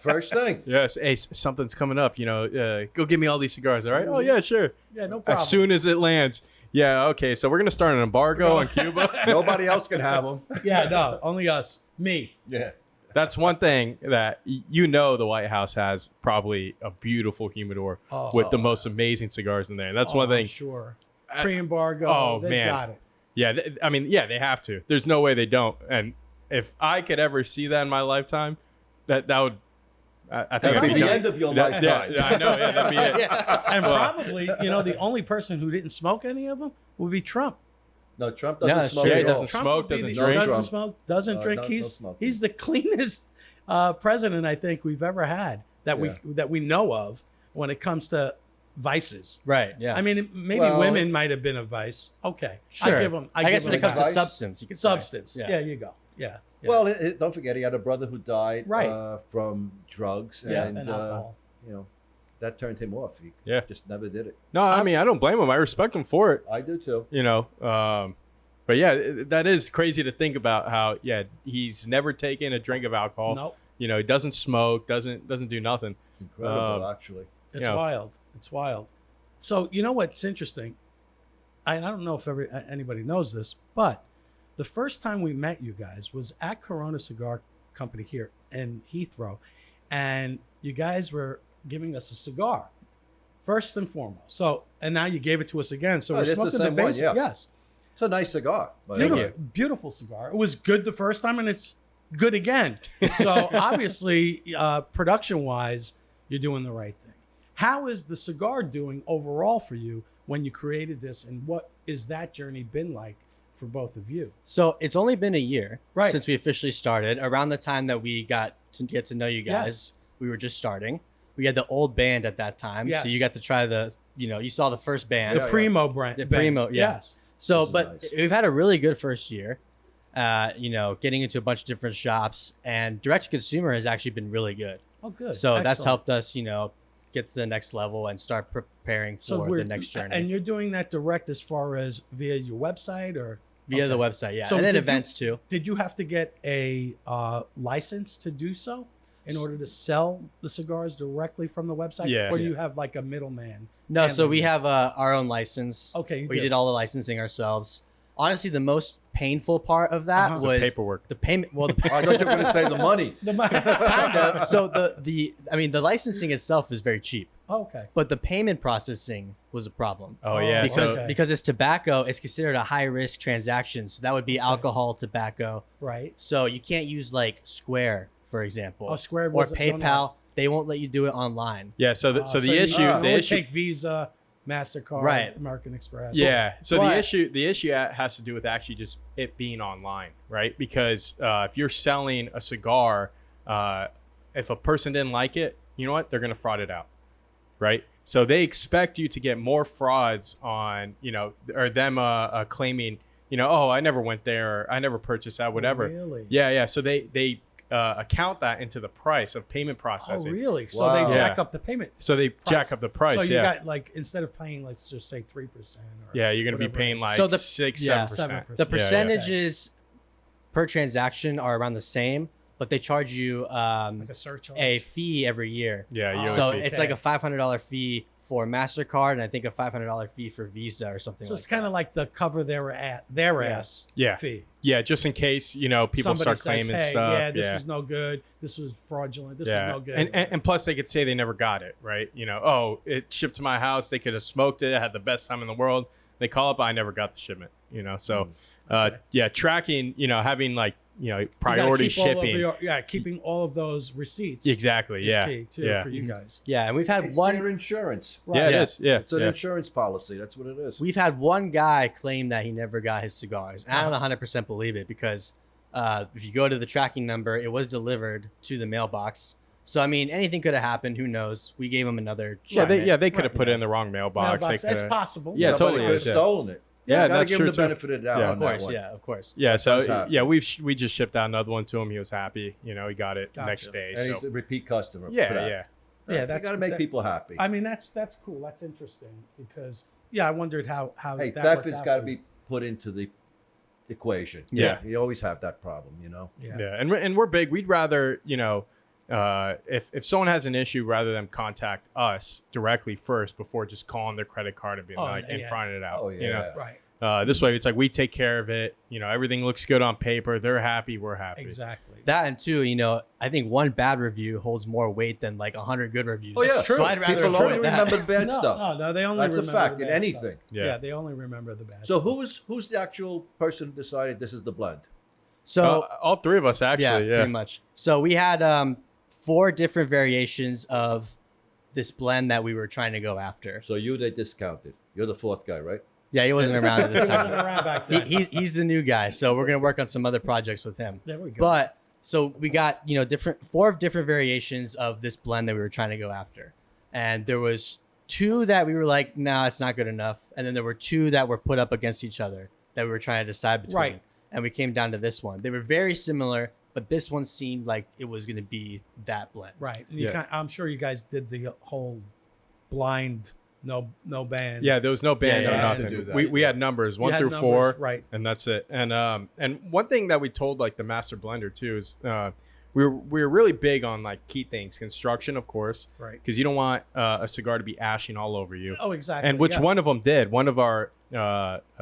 First thing. Yes, hey, something's coming up. Go get me all these cigars. All right? Oh yeah, sure. Yeah, no problem. As soon as it lands. Yeah, okay. So we're gonna start an embargo on Cuba. Nobody else can have them. Yeah, no, only us. Me. Yeah. That's one thing that the White House has probably a beautiful humidor with the most amazing cigars in there. That's one thing. I'm sure. Pre-embargo. Oh, they've man. got it. Yeah, they have to. There's no way they don't. And if I could ever see that in my lifetime, that would. I think That'd be it'd the done. end of your lifetime. Yeah, I know. Yeah, that'd be it. And probably, the only person who didn't smoke any of them would be Trump. No, Trump doesn't smoke Yeah, he at all. doesn't Trump smoke, would be doesn't the- drink. Doesn't Trump. smoke, doesn't drink. No He's smoking. he's the cleanest president I think we've ever had that we know of when it comes to vices. Right. Yeah. I mean, maybe Well- women might have been a vice. Okay, sure. I give them. I guess when it comes to vice. substance, you could say. substance, Yeah. yeah, you go. Yeah. Yeah. Well, don't forget, he had a brother who died Right. from drugs. Yeah, And, and alcohol. that turned him off. He Yeah. just never did it. No, I mean I don't blame him. I respect him for it. I do too. But yeah, that is crazy to think about. How he's never taken a drink of alcohol. Nope. He doesn't smoke, doesn't do nothing. It's incredible, actually. It's Yeah. wild. It's wild. So you know what's interesting? I don't know if anybody knows this, but the first time we met you guys was at Corona Cigar Company here in Heathrow, and you guys were giving us a cigar, first and foremost. So, and now you gave it to us again. So we're it's the smoking the same one, basic. yeah. Yes, It's a nice cigar. by the beautiful, way. beautiful cigar. It was good the first time, and it's good again. So obviously, production-wise, you're doing the right thing. How is the cigar doing overall for you when you created this, and what is that journey been like for both of you? So it's only been a year Right. since we officially started. Around the time that we got to get to know you guys, Yes. we were just starting. We had the old band at that time, Yes. so you got to try you saw the first band. The Primo brand. The Primo, yeah. Yes. So, This is but nice. we've had a really good first year. Getting into a bunch of different shops, and direct to consumer has actually been really good. Oh, good. So that's Excellent. helped us, get to the next level and start preparing for the next journey And you're doing that direct as far as via your website or via the okay. website, yeah, So and then did you- events too. Did you have to get a license to do so in order to sell the cigars directly from the website? Yeah. Or do you have like a middleman? No, so handling we it? have our own license. Okay, you we did all the licensing ourselves. Honestly, the most painful part of that Uh-huh. was The paperwork. the payment. Well, the I thought you were going to say the money. kind of. So the licensing itself is very cheap, Okay. but the payment processing was a problem. Oh yeah. Because okay. because it's tobacco, it's considered a high risk transaction. So that would be alcohol, tobacco. Right. So you can't use like Square, for example, Oh, Square or wasn't- don't PayPal. They won't let you do it online. Yeah. So the you issue can the only issue take Visa, MasterCard, Right. American Express. Yeah. So But- the issue has to do with actually just it being online, right? Because if you're selling a cigar, if a person didn't like it, you know what? They're gonna fraud it out, right? So they expect you to get more frauds on, or them claiming, oh, I never went there, or I never purchased that, whatever. Really? Yeah. So they account that into the price of payment Oh, processing. really? So Wow. they jack Yeah. up the payment. So they jack up the price. So you yeah. got like instead of paying, let's just say 3%. Or Yeah, you're gonna be whatever it paying is. like So the- 6-7%. 7%. The Yeah, percentages per transaction are around the same, but they charge you like a surcharge. a fee every year. Yeah, Oh, yearly So fee. it's like a $500 fee for MasterCard, and I think a $500 fee for Visa or something. So like it's kind of like the cover their ass Yeah. fee. Yeah, just in case, people Somebody start says, claiming hey, stuff. yeah, this was no good. This was fraudulent. This was no good. And plus they could say they never got it, right? Oh, it shipped to my house. They could have smoked it. I had the best time in the world. They call up, I never got the shipment, So, Okay. tracking, having like, You gotta priority keep all of shipping. keeping all of those receipts. Exactly. Is Yeah. key too yeah. for you guys. yeah, and we've had It's one. their insurance. Yeah, it Yeah. is. Yeah. It's an yeah. insurance policy. That's what it is. We've had one guy claim that he never got his cigars. And I don't 100% believe it because if you go to the tracking number, it was delivered to the mailbox. So I mean, anything could have happened. Who knows? We gave him another. Yeah, shipment. they could have Right. put it in the wrong mailbox. Mailbox, They it's coulda- possible. Yeah, Somebody totally could is, have yeah. stolen it. Yeah, gotta that's give him true, the too. benefit of the doubt Yeah, on Of that course, one. yeah, of course. Yeah, does so happen. we just shipped out another one to him. He was happy. He got it Gotcha. next day. And So he's a repeat customer. for yeah, that. yeah. Yeah, You that's got to make people happy. I mean, that's cool. That's interesting because Yeah, I wondered how Hey, that theft worked has out got to for be put into the equation. Yeah. You always have that problem, you. Yeah, and we're big. We'd rather, if someone has an issue, rather than contact us directly first before just calling their credit card and being and finding it out. Oh, yeah. Right. This way, it's like we take care of it. Everything looks good on paper. They're happy. We're happy. Exactly. That and two, I think one bad review holds more weight than like 100 good reviews. Oh, yeah. So I'd rather People avoid only that. remember the bad stuff. No, they only That's a remember fact the in bad anything. stuff. Yeah. Yeah, they only remember the bad So stuff. who's the actual person who decided this is the blend? So All three of us actually. Yeah. pretty much. So we had 4 different variations of this blend that we were trying to go after. So they discounted. You're the 4th guy, right? Yeah, he wasn't around at this He wasn't time. around back then. He's the new guy, so we're gonna work on some other projects with him. There we go. But so we got 4 different variations of this blend that we were trying to go after, and there was 2 that we were like, nah, it's not good enough, and then there were 2 that were put up against each other that we were trying to decide between. Right. And we came down to this one. They were very similar, but this one seemed like it was gonna be that blend. Right. And Yeah. I'm sure you guys did the whole blind, no band. Yeah, there was no band, Yeah, no yeah, to nothing. do that. We had numbers You 1 had through numbers, 4, Right. and that's it. And one thing that we told like the master blender too is we were really big on like key things, construction, of course, Right. because you don't want a cigar to be ashing all over you. Oh, exactly. And which yeah. one of them did? One of our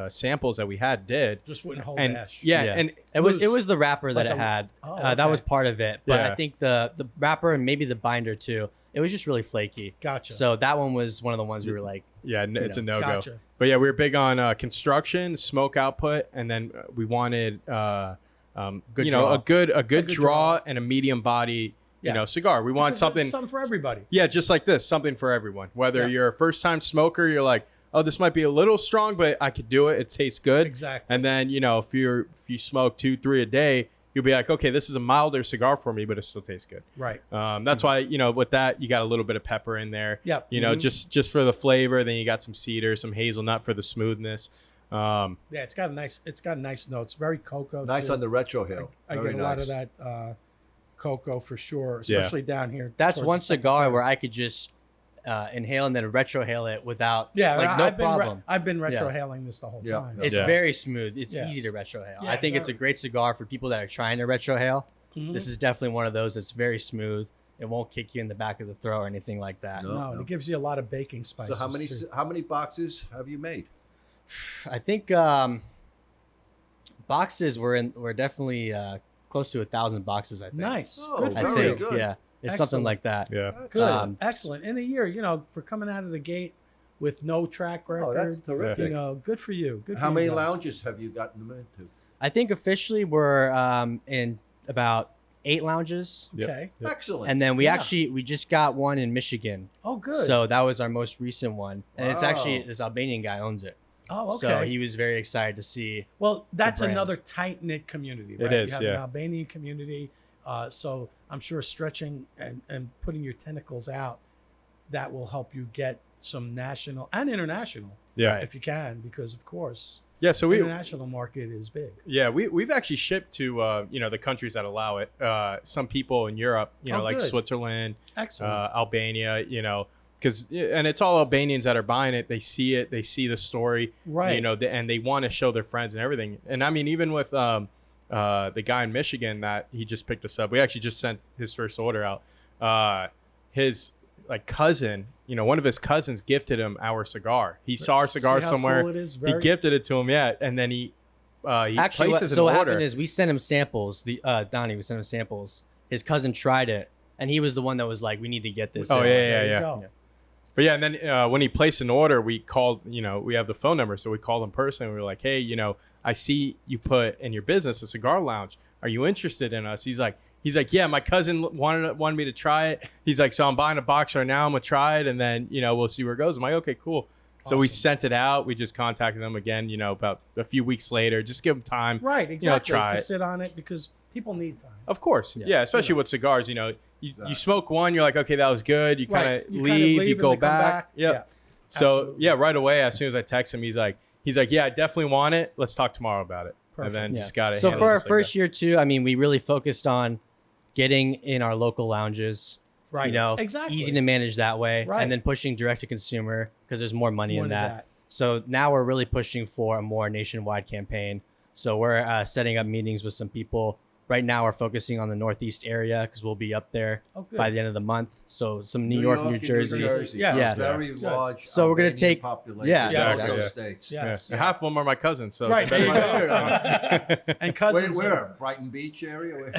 samples that we had did. just wouldn't hold And ash. yeah, Yeah. and It was the wrapper that like it a- had. Oh, That okay. was part of it, but Yeah. I think the wrapper and maybe the binder too. It was just really flaky. Gotcha. So that one was one of the ones we were like, yeah, it's a no go. Gotcha. But yeah, we were big on construction, smoke output, and then we wanted Good you draw. know, a good good draw and a medium body, Yeah. cigar. We want Because something, for everybody. yeah, just like this, something for everyone. Whether Yeah. you're a first time smoker, you're like, oh, this might be a little strong, but I could do it. It tastes good. Exactly. And then if you smoke 2-3 a day, you'll be like, okay, this is a milder cigar for me, but it still tastes good. Right. That's why with that you got a little bit of pepper in there. Yep. Just for the flavor. Then you got some cedar, some hazelnut for the smoothness. Yeah, it's got nice notes. Very cocoa. Nice too. on the retro hill. I Very get a lot nice. of that cocoa for sure, Yeah. especially down here. that's towards one the second cigar fire. where I could just inhale and then retrohale it without Yeah, no I've problem. I've been retrohaling this the whole Yeah. time. It's Yeah. very smooth. It's Yeah. easy to retrohale. Yeah, I think it's a very. great cigar for people that are trying to retrohale. Mhm. This is definitely one of those that's very smooth. It won't kick you in the back of the throat or anything like that. No. No, and it gives you a lot of baking So spices. how many boxes have you made? I think boxes were definitely close to 1,000 boxes. I think. Nice. Oh, Good I for very you. think good. yeah, it's Excellent. something like that. Yeah. Good. Excellent. In a year, for coming out of the gate with no track Oh, that's record, terrific. good for you. Good for How you many guys. lounges have you gotten them into? I think officially we're in about 8 lounges, Yep. Okay. Yep. Excellent. and then we Yeah. just got one in Michigan. Oh, good. So that was our most recent one, and it's actually Wow. this Albanian guy owns it. oh, okay. So he was very excited to see. Well, that's brand. another tight knit community, It right? is, You have yeah. an Albanian community, so I'm sure stretching and putting your tentacles out, that will help you get some national and international, Yeah. if you can, because of course Yeah. So the we international market is big. we've actually shipped to the countries that allow it. Some people in Europe, Oh, like good. Switzerland, Excellent. Albania, and it's all Albanians that are buying it. They see it, they see the story, Right. and they want to show their friends and everything. And I mean, even with the guy in Michigan that he just picked us up, we actually just sent his first order out. His cousin, one of his cousins gifted him our cigar. He saw our cigar See how somewhere. cool it is? He Very- gifted it to him, and then he Actually, places so an what order. happened is we sent him samples. Donnie, we sent him samples. His cousin tried it, and he was the one that was like, "We need to get this." Oh, in." yeah, There you yeah. go. But yeah, and then when he placed an order, we called, we have the phone number. So we called him personally. We were like, hey, I see you put in your business a cigar lounge. Are you interested in us? He's like, yeah, my cousin wanted me to try it. He's like, so I'm buying a box right now. I'm going to try it. And then, we'll see where it goes. I'm like, okay, cool. So we Awesome. sent it out. We just contacted them again, about a few weeks later. Just give them time. Right, exactly. try to it. sit on it because people need time. Of course. Yeah, especially with cigars, you Exactly. smoke one, you're like, okay, that was good. You kind Right. of You kind of leave, you and go then come back. Yep. Yeah. So Absolutely. yeah, right away, as soon as I text him, he's like, yeah, I definitely want it. Let's talk tomorrow about it. Perfect. And then Yeah. just got it. So for our first year too, I mean, we really focused on getting in our local lounges. Right. Exactly. Easy to manage that way, Right. and then pushing direct to consumer because there's more money More in to that. So now we're really pushing for a more nationwide campaign. So we're setting up meetings with some people. Right now we're focusing on the Northeast area because we'll be up there by the end of the month. So some New York, New Jersey. Yeah. Very large. So we're going to take population. Yeah, exactly. Those Yeah. states. Yes. Half of them are my cousins. So Right. they There you better- go. And cousins. Where? Brighton Beach area?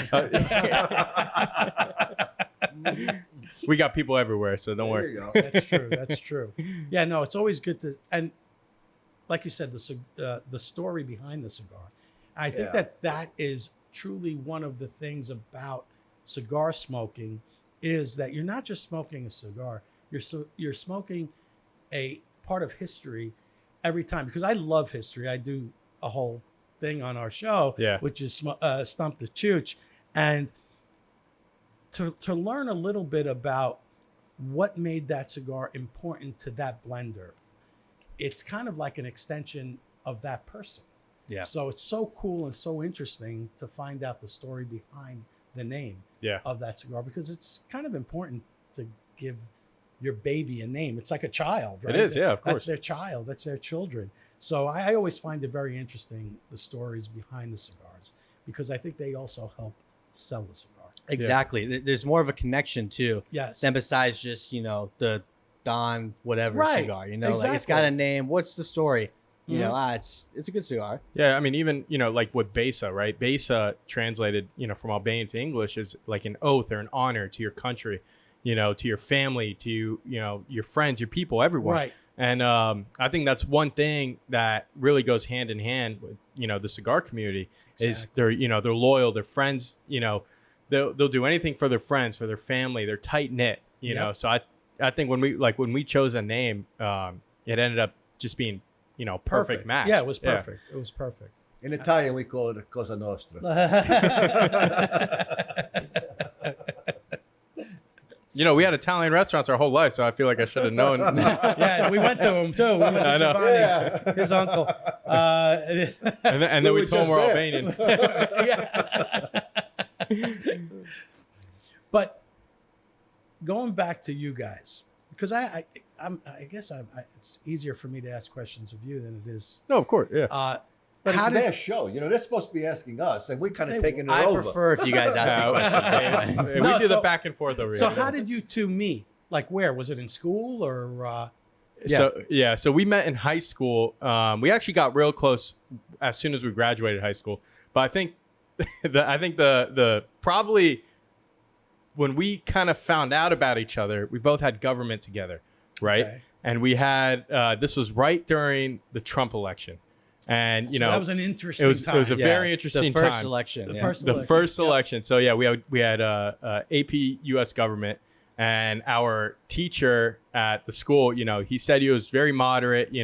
we got people everywhere, so don't There worry. you go. That's true. That's true. Yeah, no, it's always good to, and like you said, the story behind the cigar. I think that is truly one of the things about cigar smoking is that you're not just smoking a cigar. You're smoking a part of history every time, because I love history. I do a whole thing on our show, which is Stump the Chooch, and to learn a little bit about what made that cigar important to that blender. It's kind of like an extension of that person. Yeah. So it's so cool and so interesting to find out the story behind the name of that cigar, because it's kind of important to give your baby a name. It's like a child, right? It is, yeah, of course. That's their child. That's their children. So I always find it very interesting, the stories behind the cigars, because I think they also help sell the cigar. Exactly. There's more of a connection too. Yes. Than besides just, the Don whatever cigar, like it's got a name. What's the story? You know, it's a good cigar. Yeah, I mean, even, like with Besa, right? Besa translated, from Albanian to English is like an oath or an honor to your country, to your family, to, your friends, your people, everyone. Right. And I think that's one thing that really goes hand in hand with, the cigar community is they're loyal, they're friends, they'll do anything for their friends, for their family, they're tight knit, you know? So I think when we chose a name, it ended up just being, perfect match. Yeah, it was perfect. It was perfect. In Italian, we call it Cosa Nostra. We had Italian restaurants our whole life, so I feel like I should have known. Yeah, we went to him too. We went to I know. Giovanni's, his uncle. And then we told him we're Albanian. But going back to you guys, because I guess it's easier for me to ask questions of you than it is. No, of course, yeah. But it's their show. They're supposed to be asking us, and we're kind of taking it over. I prefer if you guys ask me questions. That's fine. We do the back and forth over here. So how did you two meet? Like where? Was it in school or? So we met in high school. We actually got real close as soon as we graduated high school. But I think the probably when we kind of found out about each other, we both had government together, right? Okay. And we had this was right during the Trump election. And So that was an interesting time. It was a very interesting the first time. election. The first election. So we had AP U.S. government, and our teacher at the school, he said he was very moderate.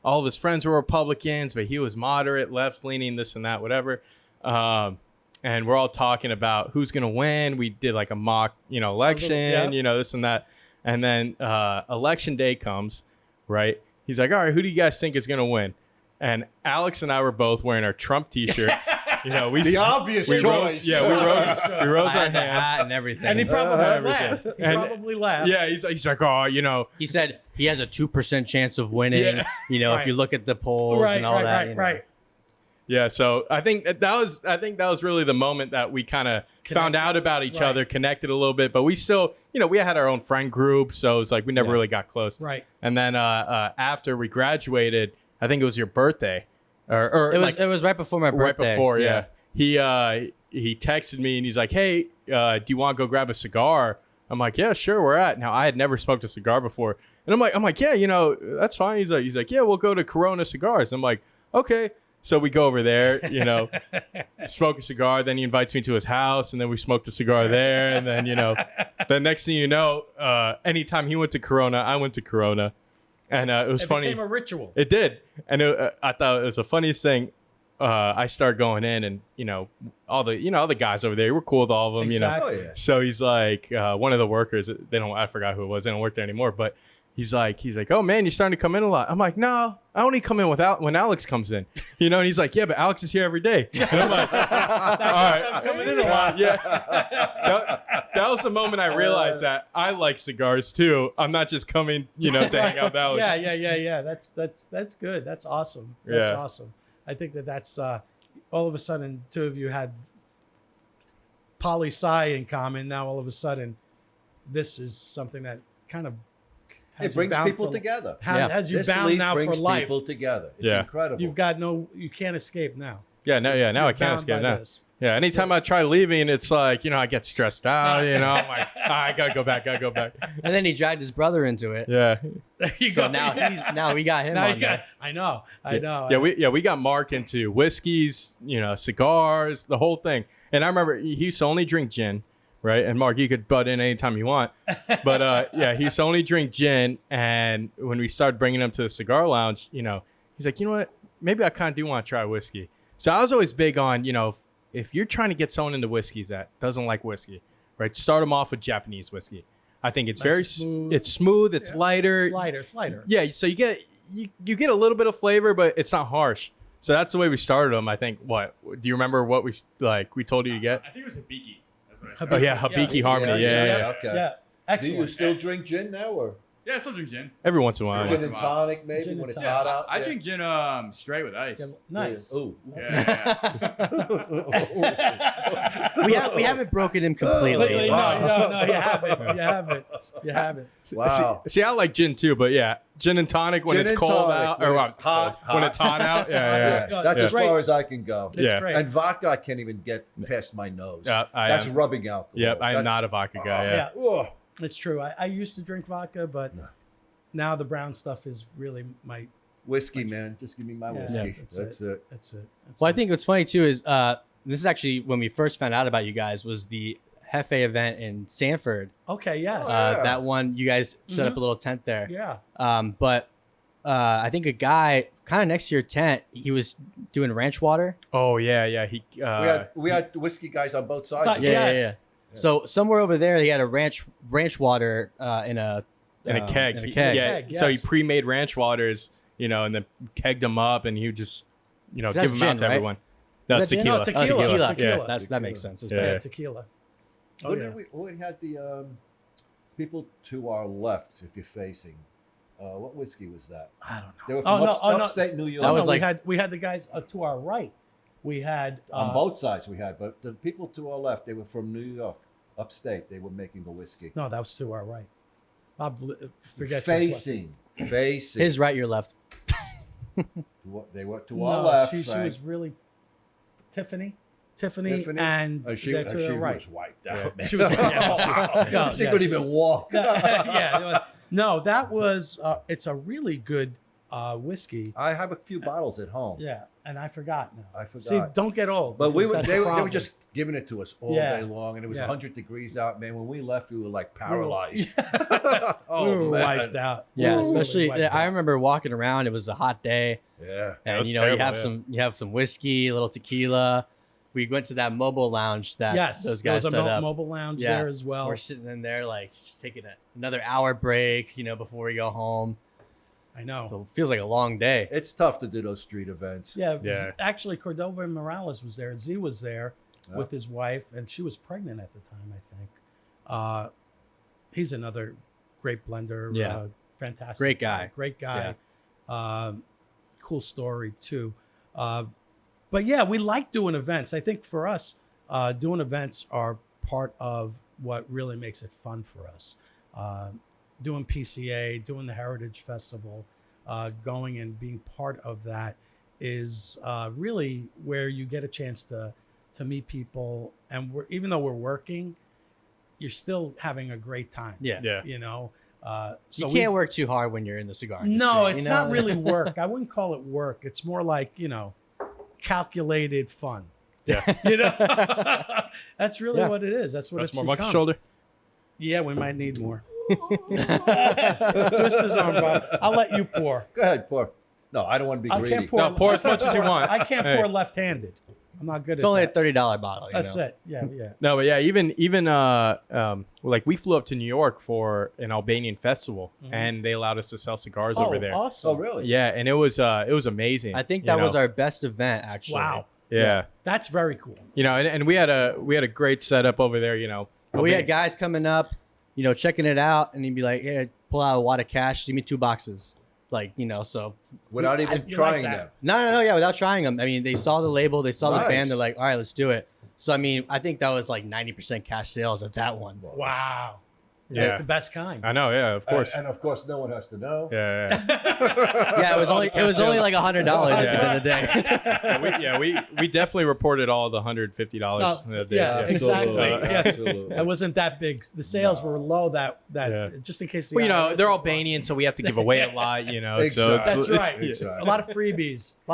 All of his friends were Republicans, but he was moderate, left leaning, this and that, whatever. And we're all talking about who's gonna win. We did like a mock, election, this and that. And then election day comes, right? He's like, all right, who do you guys think is gonna win? And Alex and I were both wearing our Trump T-shirts. The obvious choice. We rose our hand hat and everything. And he probably laughed. He laughed. Yeah, he's like, oh, He said he has a 2% chance of winning. Yeah. If you look at the polls and all that. Right. Yeah, so I think that was really the moment that we kind of found out about each other, connected a little bit, but we still, we had our own friend group, so it's like we never really got close. Right. And then after we graduated, I think it was your birthday, or it was right before my birthday. Right before, yeah. He texted me and he's like, "Hey, do you want to go grab a cigar?" I'm like, "Yeah, sure, where at?" Now I had never smoked a cigar before, and I'm like, "Yeah, that's fine." He's like, "Yeah, we'll go to Corona Cigars." I'm like, "Okay." So we go over there, smoke a cigar. Then he invites me to his house, and then we smoked a cigar there. And then, the next thing you know, anytime he went to Corona, I went to Corona. And it was funny. It became a ritual. It did. And I thought it was the funniest thing. I started going in, and, all the guys over there, we're cool with all of them, Exactly. Oh, yeah. So he's like, one of the workers, I forgot who it was. They don't work there anymore. But he's like, oh man, you're starting to come in a lot. I'm like, no, I only come in when Alex comes in, and he's like, yeah, but Alex is here every day. And I'm like, all right, I'm coming in a lot. Yeah. that was the moment I realized that I like cigars too. I'm not just coming, to hang out that way. Yeah. That's good. That's awesome. That's Yeah. awesome. I think that's all of a sudden two of you had poli-sci in common. Now all of a sudden, this is something that kind of has It brings you bound people for- together. Has you This bound leaf now for brings life. people together. It's Yeah. incredible. You can't escape now. Now I You're can't bound escape by now. this. Yeah, anytime I try leaving, it's like, I get stressed out, I'm like, I gotta go back. And then he dragged his brother into it. Yeah. There you So go. now we got him Now on you there. got, I know. We got Mark into whiskeys, cigars, the whole thing. And I remember he used to only drink gin, right? And Mark, you could butt in anytime you want. But he used to only drink gin. And when we started bringing him to the cigar lounge, he's like, you know what? Maybe I kind of do want to try whiskey. So I was always big on, if you're trying to get someone into whiskeys that doesn't like whiskey, right? Start them off with Japanese whiskey. I think it's Nice, very smooth. It's smooth, it's lighter. It's lighter. Yeah, so you get a little bit of flavor, but it's not harsh. So that's the way we started them. I think. What do you remember? What we told you to get? I think it was Hibiki. That's what I said. Oh yeah, Habiki Harmony. Yeah. Okay. Yeah. Do you Excellent. still drink gin now, or Yeah, I still drink gin. Every once in a while. gin once and in a while. tonic maybe Gin when and it's tonic. hot out? I drink gin straight with ice. Yeah, nice. Ooh. Yeah. We haven't broken him completely. No, you haven't. Wow. See, I like gin too, but yeah, gin and tonic when Gin it's and cold tonic, out, when or it's hot, when it's hot out. Yeah. Yeah, that's Yeah. as far as I can go. It's Yeah. great. And vodka, I can't even get past my nose. Yeah, That's am. rubbing alcohol. Yep, I am That's- not a vodka guy. Yeah. Yeah. Ugh. It's true. I used to drink vodka, but No. now the brown stuff is really my. Whiskey, man. Just give me my Yeah, whiskey. that's That's it. it. That's it. That's Well, I it. think what's funny too is this is actually when we first found out about you guys was the Hefe event in Sanford. Okay. Yes. Yeah. That one you guys set up a little tent there. yeah. But I think a guy kind of next to your tent, he was doing ranch water. Oh yeah. He. We had whiskey guys on both sides. It's like- of it. Yes. Yeah. So somewhere over there, he had a ranch water in a keg. In a keg. Yeah. Keg, So he yes. pre-made ranch waters, and then kegged them up, and he would just, That's give them gin, out to right? everyone. No, Is that gin? tequila. No, Oh, Tequila. Yeah, Tequila. that makes sense. It's Yeah. better. Yeah. Tequila. Oh, What yeah. did we had the people to our left, if you're facing. What whiskey was that? I don't know. They were Oh, from no, oh, no. upstate New York. That Oh, was no, like- we had the guys to our right. We had On both sides we had, but the people to our left, they were from New York, upstate. They were making the whiskey. No, that was to our right. Bob forgets Facing. His right, your left. They were to No, our left. she Frank. was really Tiffany, Tiffany? and she they're to her right. was wiped out, man. She was- yeah, she yeah, couldn't she- even walk. yeah. No, that was. It's a really good whiskey. I have a few bottles at home. Yeah, and I forgot now. I forgot. See, don't get old. But we because were, that's they, the were, they were problem. just giving it to us all Yeah. day long, and it was Yeah. 100 degrees out, man. When we left, we were like paralyzed. we were wiped out. We Yeah, were especially wiped I out. remember walking around. It was a hot day, Yeah. and was you terrible, you have some whiskey, a little tequila. We went to that mobile lounge that Yes, those there guys was set a up. mobile lounge Yeah. there as well. We're sitting in there like taking another hour break, before we go home. I know. So it feels like a long day. It's tough to do those street events. Yeah, Yeah. actually, Cordova Morales was there, and Z was there Yeah. with his wife, and she was pregnant at the time, I think. He's another great blender. Yeah. Fantastic. Great guy. Great guy. Cool story, too. But yeah, we like doing events. I think for us, doing events are part of what really makes it fun for us. Doing PCA, doing the Heritage Festival, going and being part of that is really where you get a chance to meet people. And even though we're working, you're still having a great time. Yeah. Yeah. You know, You we've- can't work too hard when you're in the cigar industry. No, it's you know? not really work. I wouldn't call it work. It's more like, calculated fun. Yeah. That's really Yeah. what it is. That's what That's it's more monkey become. shoulder. Yeah, we might need more. Twist his arm, Bob. I'll let you pour. Go ahead, pour. No, I don't want to be I greedy. can't pour. No, pour as much as you want. I can't Hey. pour left-handed. I'm not good It's at only that. a $30 bottle. That's it. Yeah, yeah. No, but yeah, even like we flew up to New York for an Albanian festival, Mhm. and they allowed us to sell cigars Oh, over there. awesome. Oh, really? Yeah, and it was amazing. I think you that was know? our best event, actually. Wow. Yeah. That's very cool. And we had a great setup over there. we had guys coming up, checking it out, and he'd be like, "Yeah, pull out a wad of cash, give me 2 boxes." So Without even you trying like them. that. no, yeah, without trying them. I mean, they saw the label, they saw the Nice. band, they're like, "All right, let's do it." So I mean, I think that was like 90% cash sales of that one. Wow. Yeah. That's the best kind. I know. Yeah, of course. And of course, no one has to know. Yeah. Yeah, it was only like $100 at the end of the day. We definitely reported all the $150 the day. yeah, exactly. Absolutely. Yeah. Absolutely. It wasn't that big. The sales were low. That just in case. The Well, IRS they're is Albanian, so we have to give away a lot. So Exactly. it's, That's right. Exactly. A lot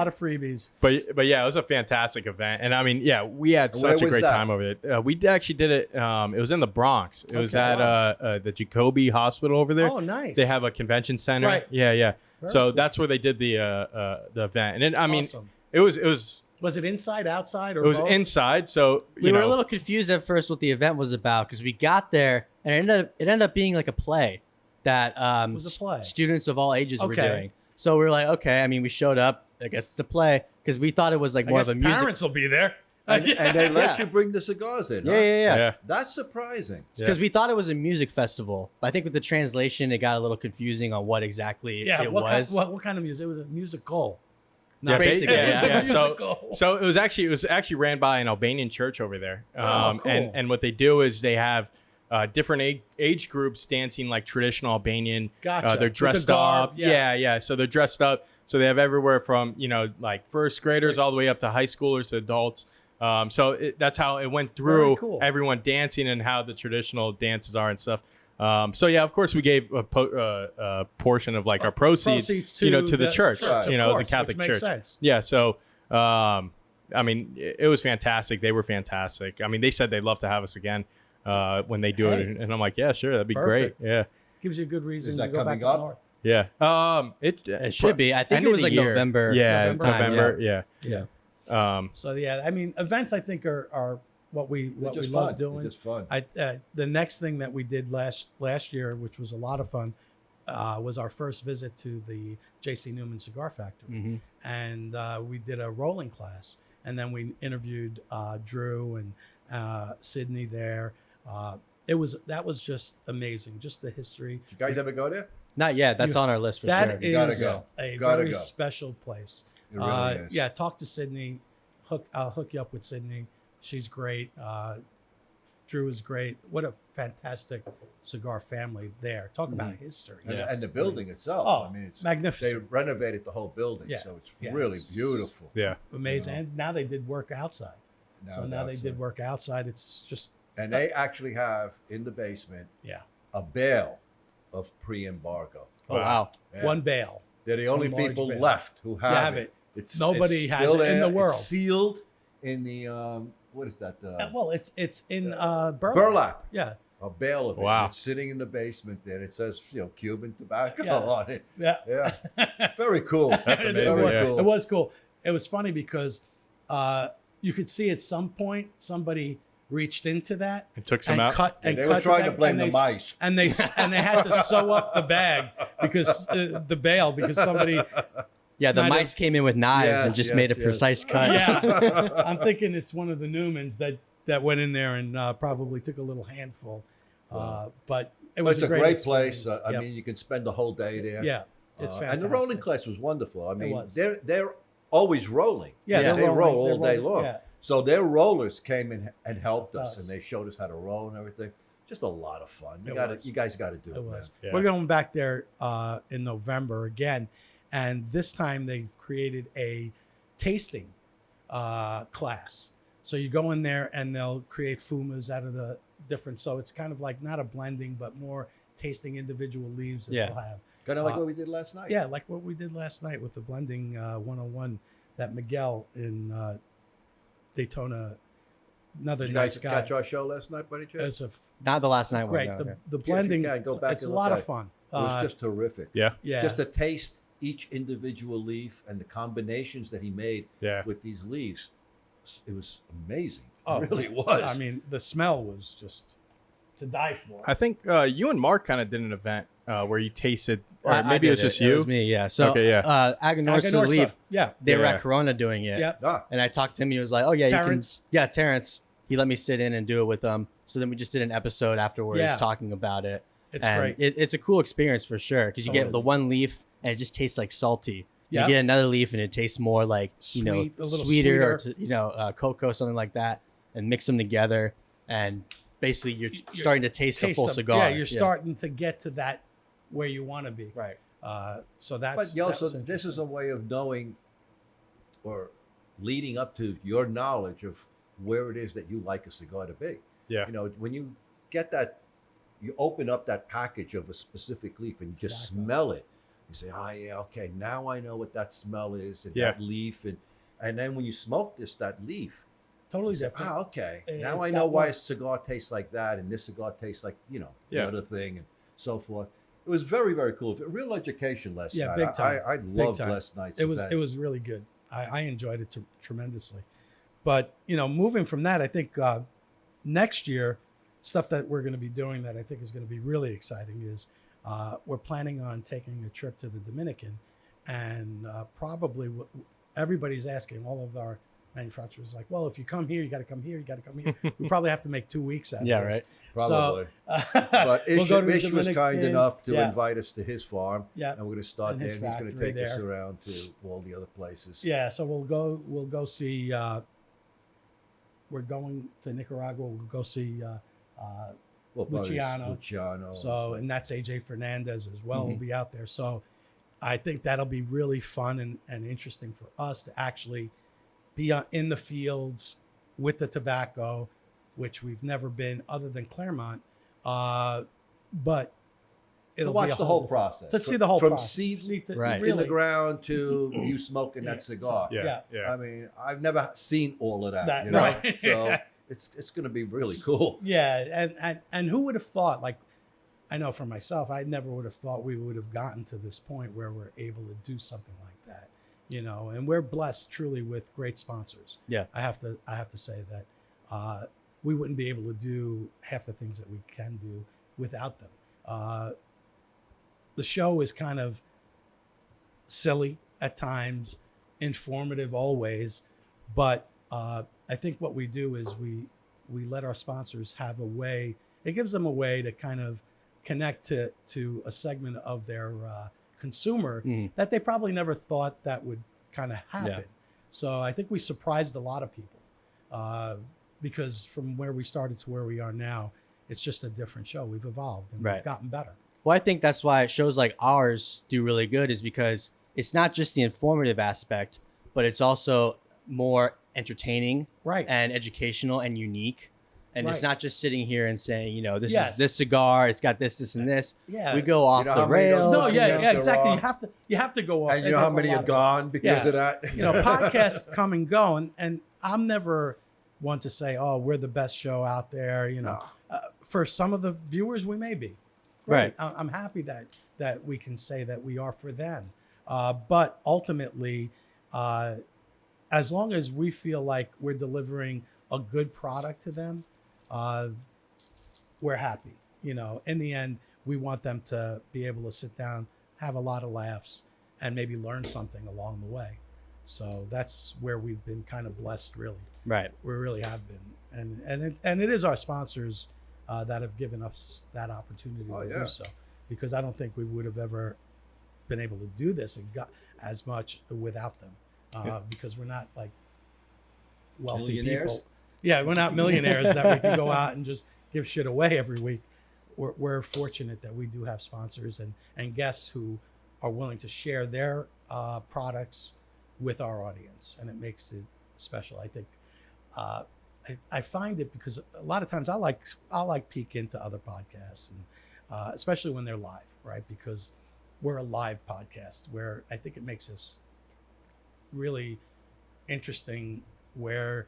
of freebies. But yeah, it was a fantastic event, and I mean, yeah, we had And where such a was great that? time over it. We actually did it. It was in the Bronx. It was Okay, at the Jacoby Hospital over there. Oh, nice. They have a convention center. Right. Yeah. Very So cool. that's where they did the event, and then, I mean, Awesome. it was Was it inside, outside, or it was both? inside. So We were a little confused at first what the event was about because we got there and it ended up being like a play that It was a play. students of all ages were Okay. doing. So we were like, okay, I mean, we showed up. I guess it's a play because we thought it was like I more guess of a music. parents will be there. And they let Yeah. you bring the cigars in. huh? Yeah. That's surprising. Because we thought it was a music festival. But I think with the translation, it got a little confusing on what exactly Yeah. it What was. what kind of music? It was a musical. Yeah, Not basically, it was a yeah. musical. So it was actually ran by an Albanian church over there. Oh, cool. And what they do is they have different age groups dancing like traditional Albanian. Gotcha. They're With the dressed garb, up. yeah. Yeah. So they're dressed up. So they have everywhere from like first graders all the way up to high schoolers to adults. That's how it went through. Very cool. Everyone dancing and how the traditional dances are and stuff. So yeah, of course we gave a portion of like our proceeds to the church. church, of As a course, Catholic which makes church. sense. Yeah. So I mean, it was fantastic. They were fantastic. I mean, they said they'd love to have us again when they do Hey. it, and I'm like, yeah, sure, that'd be Perfect. great. Yeah. Gives you a good reason Is to that go back coming up? up north. Yeah. It should be. I think end it of was the like year. November. Yeah, November. November. Yeah. Yeah. So yeah, I mean, events I think are what we They're just love fun. doing. They're just fun. The next thing that we did last year, which was a lot of fun, was our first visit to the J.C. Newman Cigar Factory, Mm-hmm. and we did a rolling class, and then we interviewed Drew and Sydney there. That was just amazing, just the history. Did you guys ever go there? Not yet. That's on our list for sure. That is Gotta go. a Gotta very go. special place. It really is. Yeah, talk to Sydney. I'll hook you up with Sydney. She's great. Drew is great. What a fantastic cigar family there. Talk about history. And the building itself. Oh, I mean, it's magnificent. They renovated the whole building, Yeah. so it's Yeah, really it's- beautiful. Yeah. Amazing. And now they did work outside. Now they did work outside. It's just And they actually have in the basement yeah. a bale of pre-embargo. Oh, wow. Yeah. One bale. They're the only large people bale. left who have it. It's Nobody it's has still it in there. the world. It's sealed in the what is that? Well, it's in burlap. Burlap. Yeah. A bale of it. Wow. It's sitting in the basement there. It says, Cuban tobacco Yeah. on it. Yeah. Yeah. Very cool. That's It amazing, was- yeah. cool. It was cool. It was funny because you could see at some point somebody reached into that And took some and out. cut And and they cut were trying to bag, blame and the they- mice. and they had to sew up the bag because the bale because somebody Yeah, the Might mice came in with knives and Yes, just yes, made a yes. precise cut. yeah I'm thinking it's one of the Newmans that went in there and probably took a little handful but it was It's a great place. experience. I Yep. mean, you can spend the whole day there. yeah it's fantastic. And the rolling class was wonderful. I mean, was. they're always rolling. Yeah, they're they roll rolling, all they're day rolling, long. yeah. So their rollers came in and helped us, Us. and they showed us how to roll and everything. Just a lot of fun. It was. You guys got to do it. It was. Yeah. We're going back there in November again, and this time they've created a tasting class. So you go in there and they'll create fumas out of the different. So it's kind of like not a blending, but more tasting individual leaves that Yeah. they'll have. Kind of like what we did last night. Yeah, like what we did last night with the blending 101 that Miguel in Daytona. Another Did you nice guys guy. catch our show last night, buddy? It's a Not the last night one. great. no, okay. The you blending. can, go back it's a and look lot at of it. fun. It was just terrific. Yeah. Yeah. Just to taste each individual leaf and the combinations that he made Yeah. with these leaves, it was amazing. Oh, it really was. I mean, the smell was just to die for. I think you and Mark kind of did an event where you tasted, or I maybe it was did just It you. was me, yeah. So, Okay, yeah. Aganorsa Leaf, Yeah. they were Yeah. at Corona doing it. Yep. Ah, And I talked to him. He was like, "Oh yeah, Terrence. Terrence. he let me sit in and do it with him. So then we just did an episode afterwards Yeah. talking about it. It's And great. It's a cool experience for sure because you So get is the it. one leaf and it just tastes like salty. Yeah. You get another leaf and it tastes more like Sweet, a little sweeter, or sweeter. cocoa, something like that, and mix them together, and basically you're You're starting to taste a full them. cigar. Yeah, you're starting to get to that where you want to be. right. So that's. But you that also, was this is interesting. a way of knowing or leading up to your knowledge of where it is that you like a cigar to be. Yeah. You know, when you get that, you open up that package of a specific leaf and you just Exactly. smell it. You say, oh, yeah, okay, now I know what that smell is and Yeah. that leaf. And then when you smoke that leaf, Totally you say, different. oh, okay, It's now I got know why one- a cigar tastes like that and this cigar tastes like, the Yeah. other thing and so forth. It was very, very cool. A real education last Yeah, night. big time. I Big loved time. last night's It was event. it was really good. I enjoyed it tremendously. But moving from that, I think next year, stuff that we're going to be doing that I think is going to be really exciting is we're planning on taking a trip to the Dominican, and probably everybody's asking, all of our manufacturers, like, well, if you come here, you got to come here, you got to come here. We probably have to make 2 weeks out of Yeah, this. right. Probably. So, But we'll Ish, go to the Ish was kind Dominican. enough to Yeah. invite us to his farm, Yeah. and we're going to start And there. his And he's going to factory take us there. around to all the other places. Yeah, so we'll go see. We're going to Nicaragua. We'll go see. Well, probably Luciano. Luciano. So, and that's AJ Fernandez as well. Will Mhm. be out there. So, I think that'll be really fun and interesting for us to actually be in the fields with the tobacco, which we've never been other than Claremont. But to it'll watch be a the whole different- process. To see the whole from process. seed See to- Right. in really. the ground to you smoking Yeah. that cigar. Yeah. Yeah. I mean, I've never seen all of that. That- you know? right. So it's going to be really cool. Yeah, and who would have thought? Like, I know for myself, I never would have thought we would have gotten to this point where we're able to do something like that. And we're blessed truly with great sponsors. Yeah. I have to say that we wouldn't be able to do half the things that we can do without them. The show is kind of silly at times, informative always, but I think what we do is we let our sponsors have a way. It gives them a way to kind of connect to a segment of their consumer Mhm. that they probably never thought that would kind of happen. Yeah. So I think we surprised a lot of people because from where we started to where we are now, it's just a different show. We've evolved and Right. we've gotten better. Well, I think that's why shows like ours do really good is because it's not just the informative aspect, but it's also more entertaining Right. and educational and unique. And it's Right. not just sitting here and saying, this Yes. is this cigar, it's got this, and this. Yeah. We go off know the how many of those rails. No, yeah, Yes, yeah, there exactly. are. You have to go off. And you know how There's a many lot are of- gone because Yeah. of that? Podcasts come and go, and I'm never one to say, "Oh, we're the best show out there." For some of the viewers, we may be. Right. I'm happy that we can say that we are for them, but ultimately, as long as we feel like we're delivering a good product to them, we're happy. In the end, we want them to be able to sit down, have a lot of laughs, and maybe learn something along the way. So that's where we've been kind of blessed, really. Right. We really have been, and it is our sponsors that have given us that opportunity Oh, to yeah. do so, because I don't think we would have ever been able to do this and got as much without them, because we're not like wealthy Millionaires? people. Yeah, we're not millionaires that we can go out and just give shit away every week. We're fortunate that we do have sponsors and guests who are willing to share their products with our audience, and it makes it special. I think I find it because a lot of times I like peek into other podcasts, and especially when they're live, right? Because we're a live podcast where I think it makes us really interesting, where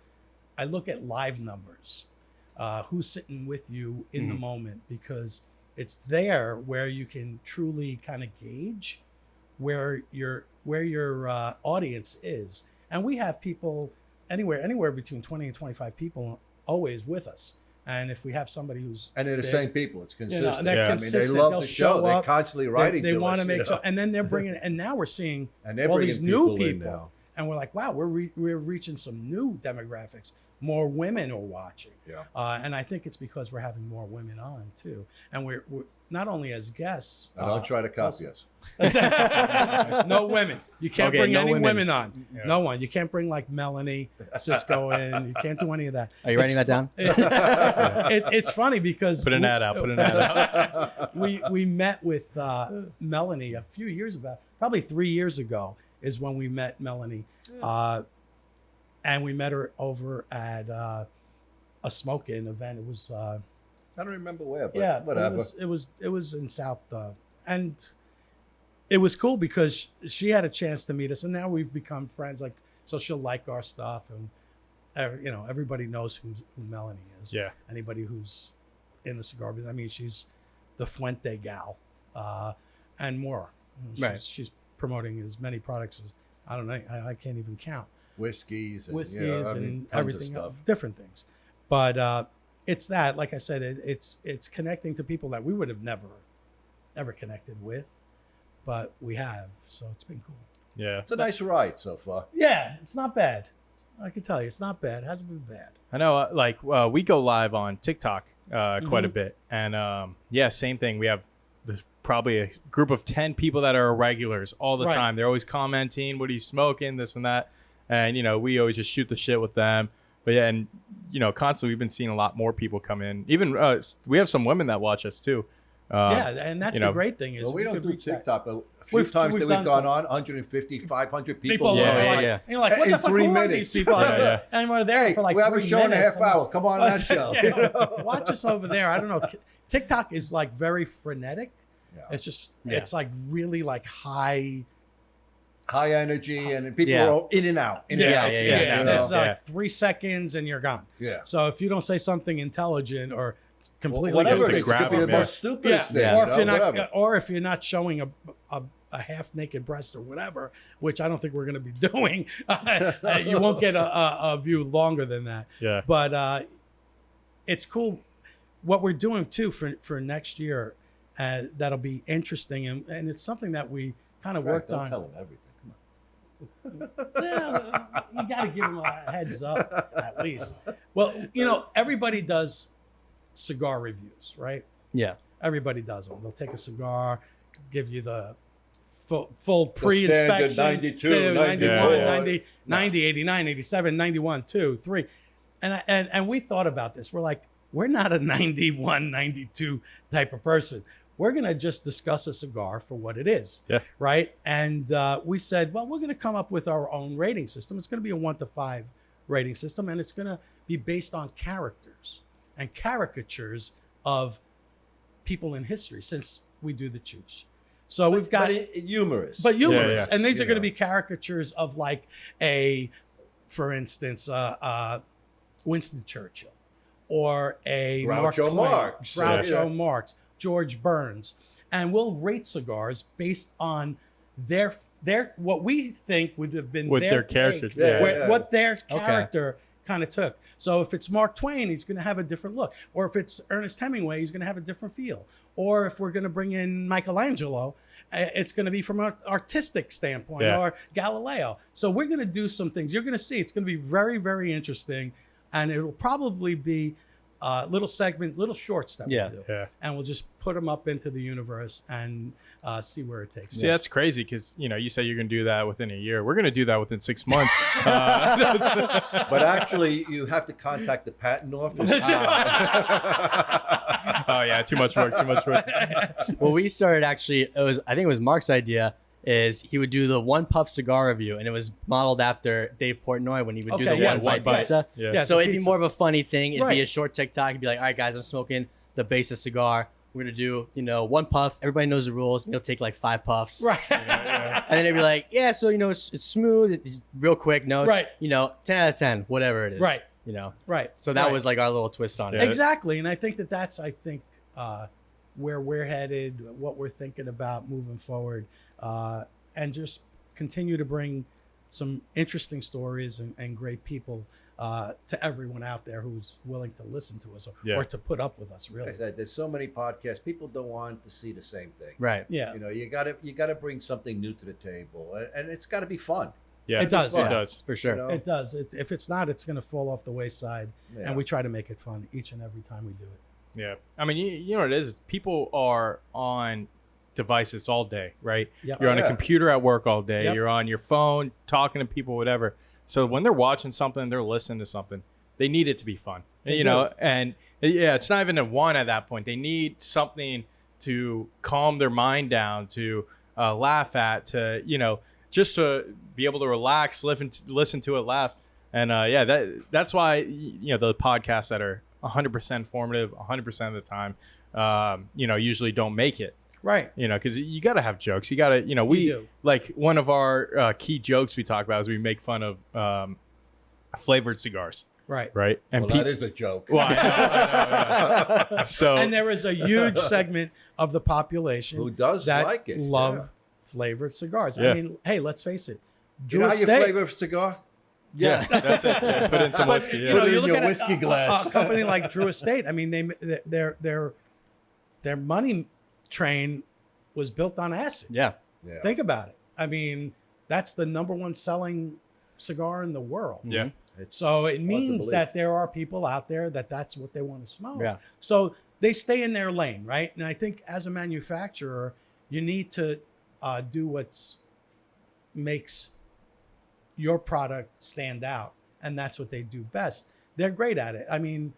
I look at live numbers, who's sitting with you in the moment, because it's there where you can truly kind of gauge where your audience is. And we have people anywhere between 20 and 25 people always with us. And if we have somebody who's And they're the big, same people. It's consistent. and they're Yeah. I mean, consistent, they love they'll the show. show They're up, constantly writing they to want us. to make you sure, know? and then they're bringing, and now we're seeing And they're all bringing these new people in people, now. and we're like, wow, we're reaching some new demographics more women are watching. Yeah. And I think it's because we're having more women on too, and we're not only as guests. Now, don't try to copy us. No women. You can't Okay, bring no any women. women on. Yeah. No one. You can't bring like Melanie Cisco in. You can't do any of that. Are you writing that down? It's funny because Put an ad out. Put an ad out. we met with Melanie a few years ago, probably 3 years ago is when we met Melanie, and we met her over at a smoke-in event. It was I don't remember where, but yeah, but whatever. it was in South, and it was cool because she had a chance to meet us, and now we've become friends. Like, so she'll like our stuff, and everybody knows who Melanie is. Yeah. Anybody who's in the cigar business. I mean, she's the Fuente gal, and more. Right. She's promoting as many products as I don't know. I can't even count. Whiskeys and, Whiskeys I mean, and tons everything, of stuff. different things. But it's that, like I said, it's connecting to people that we would have never, ever connected with, but we have. So it's been cool. Yeah. It's a nice ride so far. Yeah, it's not bad. I can tell you, it's not bad. It hasn't been bad. I know, we go live on TikTok quite a bit. And yeah, same thing. We have probably a group of 10 people that are regulars all the Right. time. They're always commenting, what are you smoking, this and that. And, we always just shoot the shit with them. But yeah, and, constantly we've been seeing a lot more people come in. Even we have some women that watch us too. Yeah, and that's the great thing is Well, we don't could do reach that. TikTok, but a few We've times that done we've gone some. on, 150, 500 people. People, Yeah, are yeah, like, yeah. and you're like, what In the fuck 3 who are minutes. these people? Yeah. And we're there Hey, for like we have a 3 show and a minutes. half hour. Come on that show. Yeah. Watch us over there. I don't know. TikTok is like very frenetic. Yeah. It's just, Yeah. it's like really like high. High energy, and people Yeah. are in and out. In Yeah, and out. yeah, Yeah, you there's know? like 3 seconds and you're gone. Yeah. So if you don't say something intelligent or completely Whatever it to is, it grab could be the them, yeah. most stupidest thing. Yeah. or you if you're know, not, whatever. or if you're not showing a half naked breast or whatever, which I don't think we're going to be doing, you won't get a view longer than that. Yeah. But it's cool what we're doing too for next year. That'll be interesting, and it's something that we kind of Frank, worked don't on. tell them everything. Come on. Yeah, you got to give them a heads up at least. Well, everybody does cigar reviews, right? Yeah. Everybody does them. They'll take a cigar, give you the full pre-inspection. standard 92, 91, Yeah. 90, 90, 89, 87, 91, 2, 3. And we thought about this. We're like, we're not a 91, 92 type of person. We're going to just discuss a cigar for what it is. Yeah. Right. And we said, well, we're going to come up with our own rating system. It's going to be a 1 to 5 rating system, and it's going to be based on characters and caricatures of people in history, since we do the Chooch. So we've got, humorous. but humorous. Yeah. And these You are going to know. be caricatures of like for instance, Winston Churchill, or a Mark Groucho Twain, Marx. Groucho Yeah. Marx, George Burns, and we'll rate cigars based on their what we think would have been With their take, characters, yeah. what their character kind of took. So if it's Mark Twain, he's going to have a different look, or if it's Ernest Hemingway, he's going to have a different feel, or if we're going to bring in Michelangelo, it's going to be from an artistic standpoint, Yeah. or Galileo. So we're going to do some things. You're going to see it's going to be very, very interesting, and it'll probably be little segments, little shorts that Yeah. we'll do. Yeah. And we'll just put them up into the universe and see where it takes See, us. that's crazy because, you say you're going to do that within a year. We're going to do that within 6 months. But actually, you have to contact the patent office. Oh, yeah. Too much work. Well, we started actually. I think it was Mark's idea. Is he would do the one puff cigar review, and it was modeled after Dave Portnoy when he would do Okay, the yeah, one one bite bite. pizza. Yeah. Yeah. So the it'd be pizza. more of a funny thing. It'd be Right. a short TikTok. It'd be like, all right, guys, I'm smoking the basic cigar. We're gonna do, one puff. Everybody knows the rules. You'll take like 5 puffs. Right. And then they'd be like, yeah, so it's smooth, it's real quick. No, it's, Right. 10 out of 10, whatever it is. Right. Right. So that Right. was like our little twist on it. Yeah. Exactly. And I think that's where we're headed, what we're thinking about moving forward, and just continue to bring some interesting stories and great people to everyone out there who's willing to listen to us or to put up with us, Like I really. said, there's so many podcasts. People don't want to see the same thing. Right. Yeah. You gotta bring something new to the table, and it's got to be fun. Yeah, It does. It Fun, does. For sure. you know? It does. If it's not, it's going to fall off the wayside. Yeah. And we try to make it fun each and every time we do it. Yeah. I mean, you know what it is? It's people are on devices all day, right? Yep. You're on Yeah. a computer at work all day. Yep. You're on your phone talking to people, whatever. So when they're watching something, they're listening to something, they need it to be fun. They you do. know, and yeah, it's not even a one at that point. They need something to calm their mind down, to laugh at, to, you know, just to be able to relax, listen to it, laugh. And yeah, that's why, you know, the podcasts that are 100% informative 100% of the time, you know, usually don't make it. Right. You know, because you got to have jokes. You got to, you know, we do. like one of our key jokes we talk about is we make fun of flavored cigars, Right. right? And Well, that is a joke. well, I know, yeah. So And there is a huge segment of the population Who does that like it? love Yeah. flavored cigars. Yeah. I mean, hey, let's face it. You know how you Estate- flavor a cigar? yeah, that's it. Yeah, put in some But, whiskey. you Yeah. know, Put it you in look your at whiskey glass. a company like Drew Estate. I mean, their money train was built on acid. Yeah. Yeah. Think about it. I mean, that's the number one selling cigar in the world. Yeah. It's So it hard to means believe. that there are people out there that's what they want to smoke. Yeah. So they stay in their lane, right? And I think as a manufacturer, you need to do what makes your product stand out, and that's what they do best. They're great at it. I mean,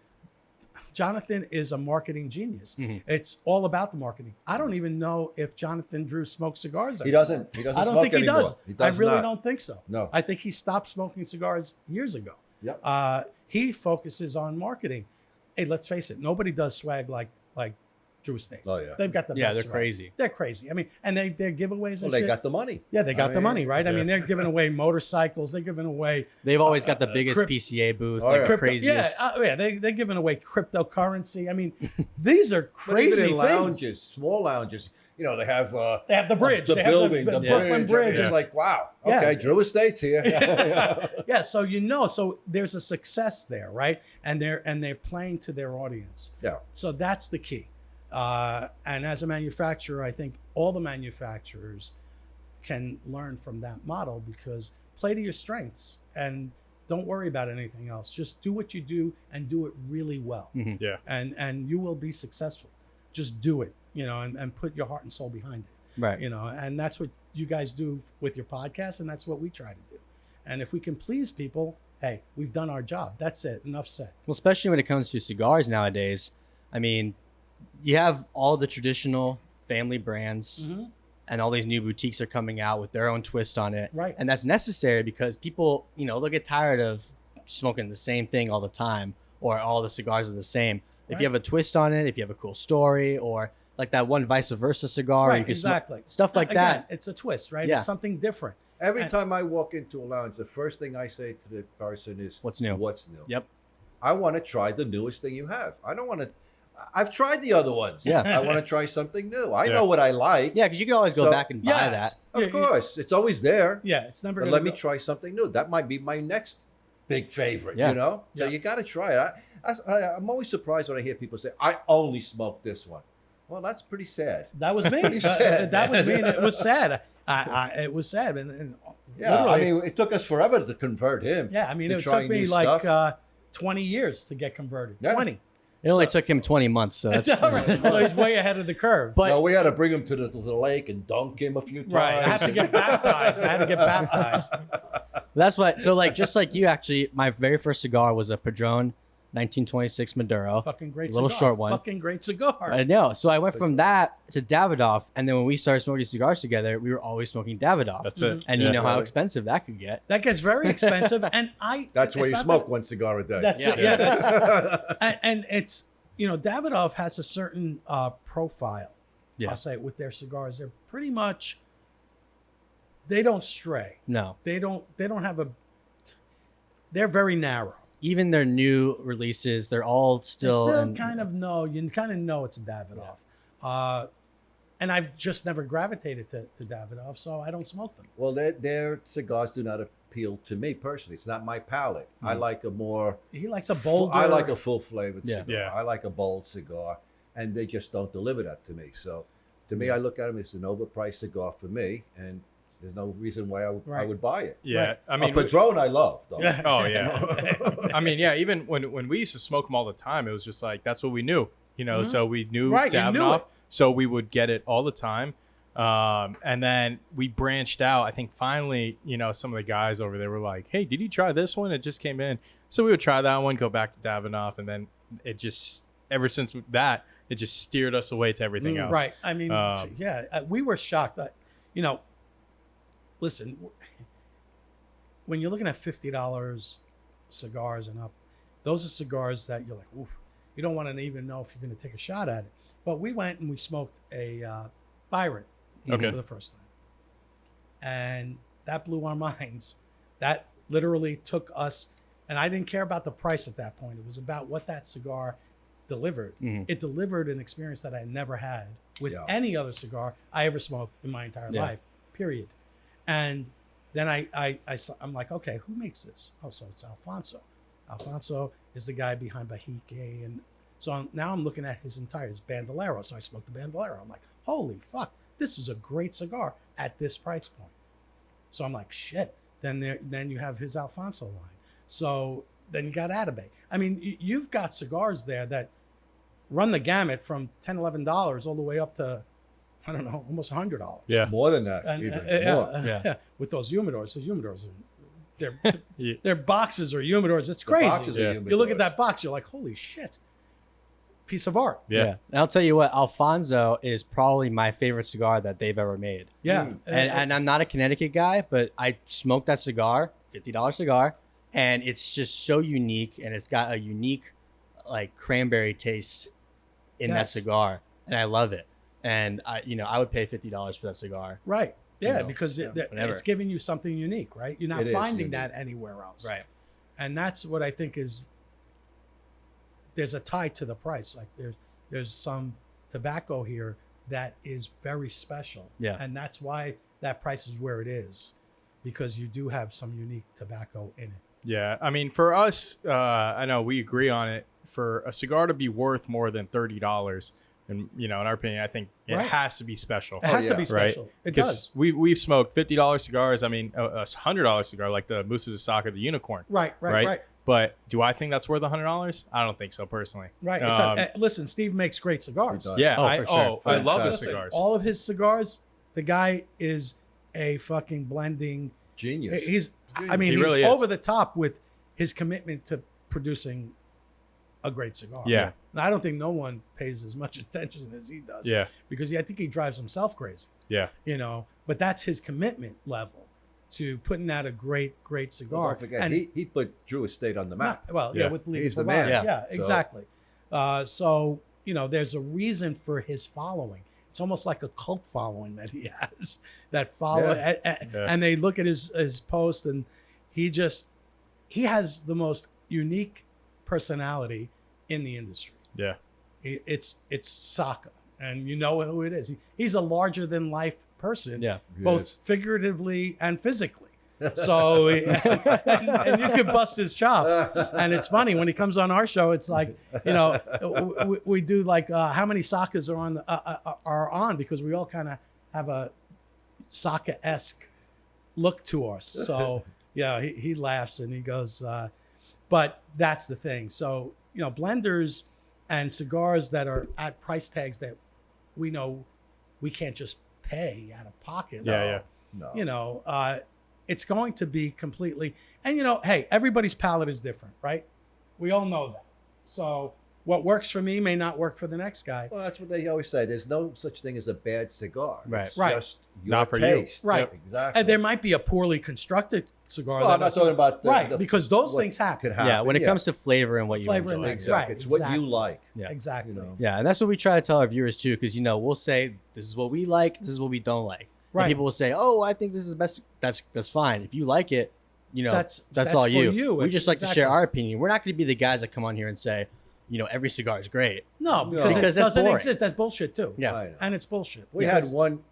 Jonathan is a marketing genius. Mhm. It's all about the marketing. I don't even know if Jonathan Drew smokes cigars. He anymore. doesn't. He doesn't. I don't smoke think he anymore. does. He I does really not. don't think so. No. I think he stopped smoking cigars years ago. Yep. He focuses on marketing. Hey, let's face it, nobody does swag like Drew Estate. Oh yeah. They've got the Yeah, best they're swag. crazy. They're crazy. I mean, and their giveaways Well, and they shit. got the money. Yeah, they got I the mean, money, right? I yeah. mean, they're giving away motorcycles. They're giving away They've always got the biggest crypt- PCA booth, Oh, like yeah. the crypto. craziest. Yeah, they're giving away cryptocurrency. I mean, these are But crazy even in things. lounges, small lounges, you know, they have They have the bridge. the They have building, the Brooklyn bridge. Bridge. It's like, wow. Yeah. Okay, Drew Estate's here. Yeah, so so there's a success there, right? And they're playing to their audience. Yeah. So that's the key. And as a manufacturer, I think all the manufacturers can learn from that model, because play to your strengths and don't worry about anything else. Just do what you do and do it really well. Mhm. Yeah. And you will be successful. Just do it, and put your heart and soul behind it. Right. And that's what you guys do with your podcast, and that's what we try to do. And if we can please people, hey, we've done our job. That's it. Enough said. Well, especially when it comes to cigars nowadays. I mean, you have all the traditional family brands, and all these new boutiques are coming out with their own twist on it. Right. And that's necessary because people, they'll get tired of smoking the same thing all the time, or all the cigars are the same. If you Right. have a twist on it, if you have a cool story, or like that one vice versa cigar, where you Right, can smoke- exactly. stuff like Again, that. it's a twist, right? Yeah. It's something different. Every time I walk into a lounge, the first thing I say to the person is, What's new? What's new? Yep. I want to try the newest thing you have. I don't want to. I've tried the other ones. Yeah. I want to try something new. I Yeah. know what I like. Yeah, because you can always go So- back and buy Yes. that. Of Yeah, course. It's always there. Yeah, it's never But gonna let me go- try something new. That might be my next big favorite, Yeah. So Yeah. you got to try it. I'm always surprised when I hear people say, I only smoke this one. Well, that's pretty sad. That was me. You said. That was me, and it was sad. It was sad, and Yeah, literally, I mean, it took us forever to convert him. yeah. I mean, to it try took me new like stuff. 20 years to get converted. Yeah. 20. It only So- took him 20 months, so that's It's all right. Well, he's way ahead of the curve. But No, we had to bring him to the lake and dunk him a few times. Right. I had to get baptized. that's why. So like, just like you, actually, my very first cigar was a Padron 1926 Maduro. Fucking great Little cigar. short one. Fucking great cigar. I know. So I went from that to Davidoff, and then when we started smoking cigars together, we were always smoking Davidoff. That's it. And Yeah. you know how Really? expensive that could get. That gets very expensive, and That's where it's you not smoke that- one cigar a day. That's Yeah. it. Yeah. That's, and it's Davidoff has a certain profile. Yeah. I'll say with their cigars, they're pretty much. They don't stray. No, They don't have a. They're very narrow. even their new releases, they're all still, Still in- kind of know. You kind of know it's a Davidoff. And I've just never gravitated to Davidoff, so I don't smoke them. Well, their cigars do not appeal to me personally. It's not my palate. I like a more. He likes a bolder. I like a full flavored Yeah. cigar. Yeah. I like a bold cigar, and they just don't deliver that to me. So, to me, I look at them as an overpriced cigar for me, and There's no reason why I Right. would buy it. Yeah, Right. I mean, Padron I love, though. oh yeah. I mean, yeah. Even when we used to smoke them all the time, it was just like that's what we knew, you know. Mhm. So we knew Right, you knew Davidoff, it. so we would get it all the time. And then we branched out. I think finally, you know, some of the guys over there were like, "Hey, did you try this one? It just came in." So we would try that one, go back to Davidoff, and then it just ever since that, it just steered us away to everything else. Right. I mean, we were shocked. You know, listen, when you're looking at $50 cigars and up, those are cigars that you're like, oof, you don't want to even know if you're going to take a shot at it. But we went and we smoked a Byron Okay. for the first time. And that blew our minds. That literally took us, and I didn't care about the price at that point. It was about what that cigar delivered. Mhm. It delivered an experience that I never had with Yeah. any other cigar I ever smoked in my entire life, period. And then I'm like, okay, who makes this? Oh, so it's Alfonso. Alfonso is the guy behind Bajique. And so now I'm looking at his Bandolero. So I smoked the Bandolero. I'm like, holy fuck, this is a great cigar at this price point. So I'm like, shit. Then you have his Alfonso line. So then you got Atabey. I mean, you've got cigars there that run the gamut from $10, $11 all the way up to, I don't know, almost $100. Yeah. More than that, And, even more. Yeah. with those humidors. The humidors, their Yeah. their boxes are humidors. It's The crazy. boxes are Yeah. humidors. You look at that box, you're like, holy shit, piece of art. Yeah. And I'll tell you what, Alfonso is probably my favorite cigar that they've ever made. Yeah, Mm. And I'm not a Connecticut guy, but I smoked that cigar, $50 cigar, and it's just so unique, and it's got a unique like cranberry taste in that Yes. cigar, and I love it. And I would pay $50 for that cigar. right. Yeah, know, because whatever. it's giving you something unique, right? You're not It is finding unique. that anywhere else. Right. And that's what I think is there's a tie to the price. Like there's some tobacco here that is very special. Yeah. And that's why that price is where it is, because you do have some unique tobacco in it. Yeah, I mean, for us, I know we agree on it. For a cigar to be worth more than $30, and in our opinion, I think it Right. has to be special. It has to yeah. be Right? special. It 'Cause does. we've smoked $50 cigars. I mean, a $100 cigar like the Musa de Saka, the Unicorn. Right. But do I think that's worth $100? I don't think so personally. Right. Listen, Steve makes great cigars. He does. Yeah, Oh, I for sure. love his Fantastic. cigars. All of his cigars, the guy is a fucking blending. Genius. He's Genius. he's really is. over the top with his commitment to producing a great cigar. Yeah. I don't think no one pays as much attention as he does. Yeah, Because I think he drives himself crazy. yeah, But that's his commitment level to putting out a great Well, cigar. don't forget, And he put Drew Estate on the map. Yeah. with Lee He's the Provide. man. Yeah, So- exactly. So there's a reason for his following. It's almost like a cult following that he has that follow, Yeah. and they look at his post, and he has the most unique personality in the industry. yeah. It's Saka, and you know who it is. He's a larger than life person, Yeah. both Yes. figuratively and physically. So, and you could bust his chops. And it's funny when he comes on our show. It's like, we do like how many Sakas are on because we all kind of have a Saka-esque look to us. So yeah, he laughs and he goes, but that's the thing. So blenders and cigars that are at price tags that we know we can't just pay out of pocket. Yeah, yeah. No. It's going to be completely, and hey, everybody's palate is different, right? We all know that. So what works for me may not work for the next guy. Well, that's what they always say. There's no such thing as a bad cigar. Right. It's Right. just your Not for you. taste. Right. Exactly. And there might be a poorly constructed cigar. Well, I'm not talking about right, because those what things happen. could happen. Yeah, when it comes to flavor and what you Flavor and enjoy. that- exactly. Right, It's what exactly. you like. Yeah. Exactly. Yeah, and that's what we try to tell our viewers too, because we'll say this is what we like, this is what we don't like. Right. And people will say, "Oh, I think this is the best." That's fine. If you like it, that's all for you. you. We It's just like to exactly- share our opinion. We're not going to be the guys that come on here and say, every cigar is great. No, because Because it that's doesn't boring. exist. That's bullshit too. Yeah. I know. And it's bullshit. We Because- had one,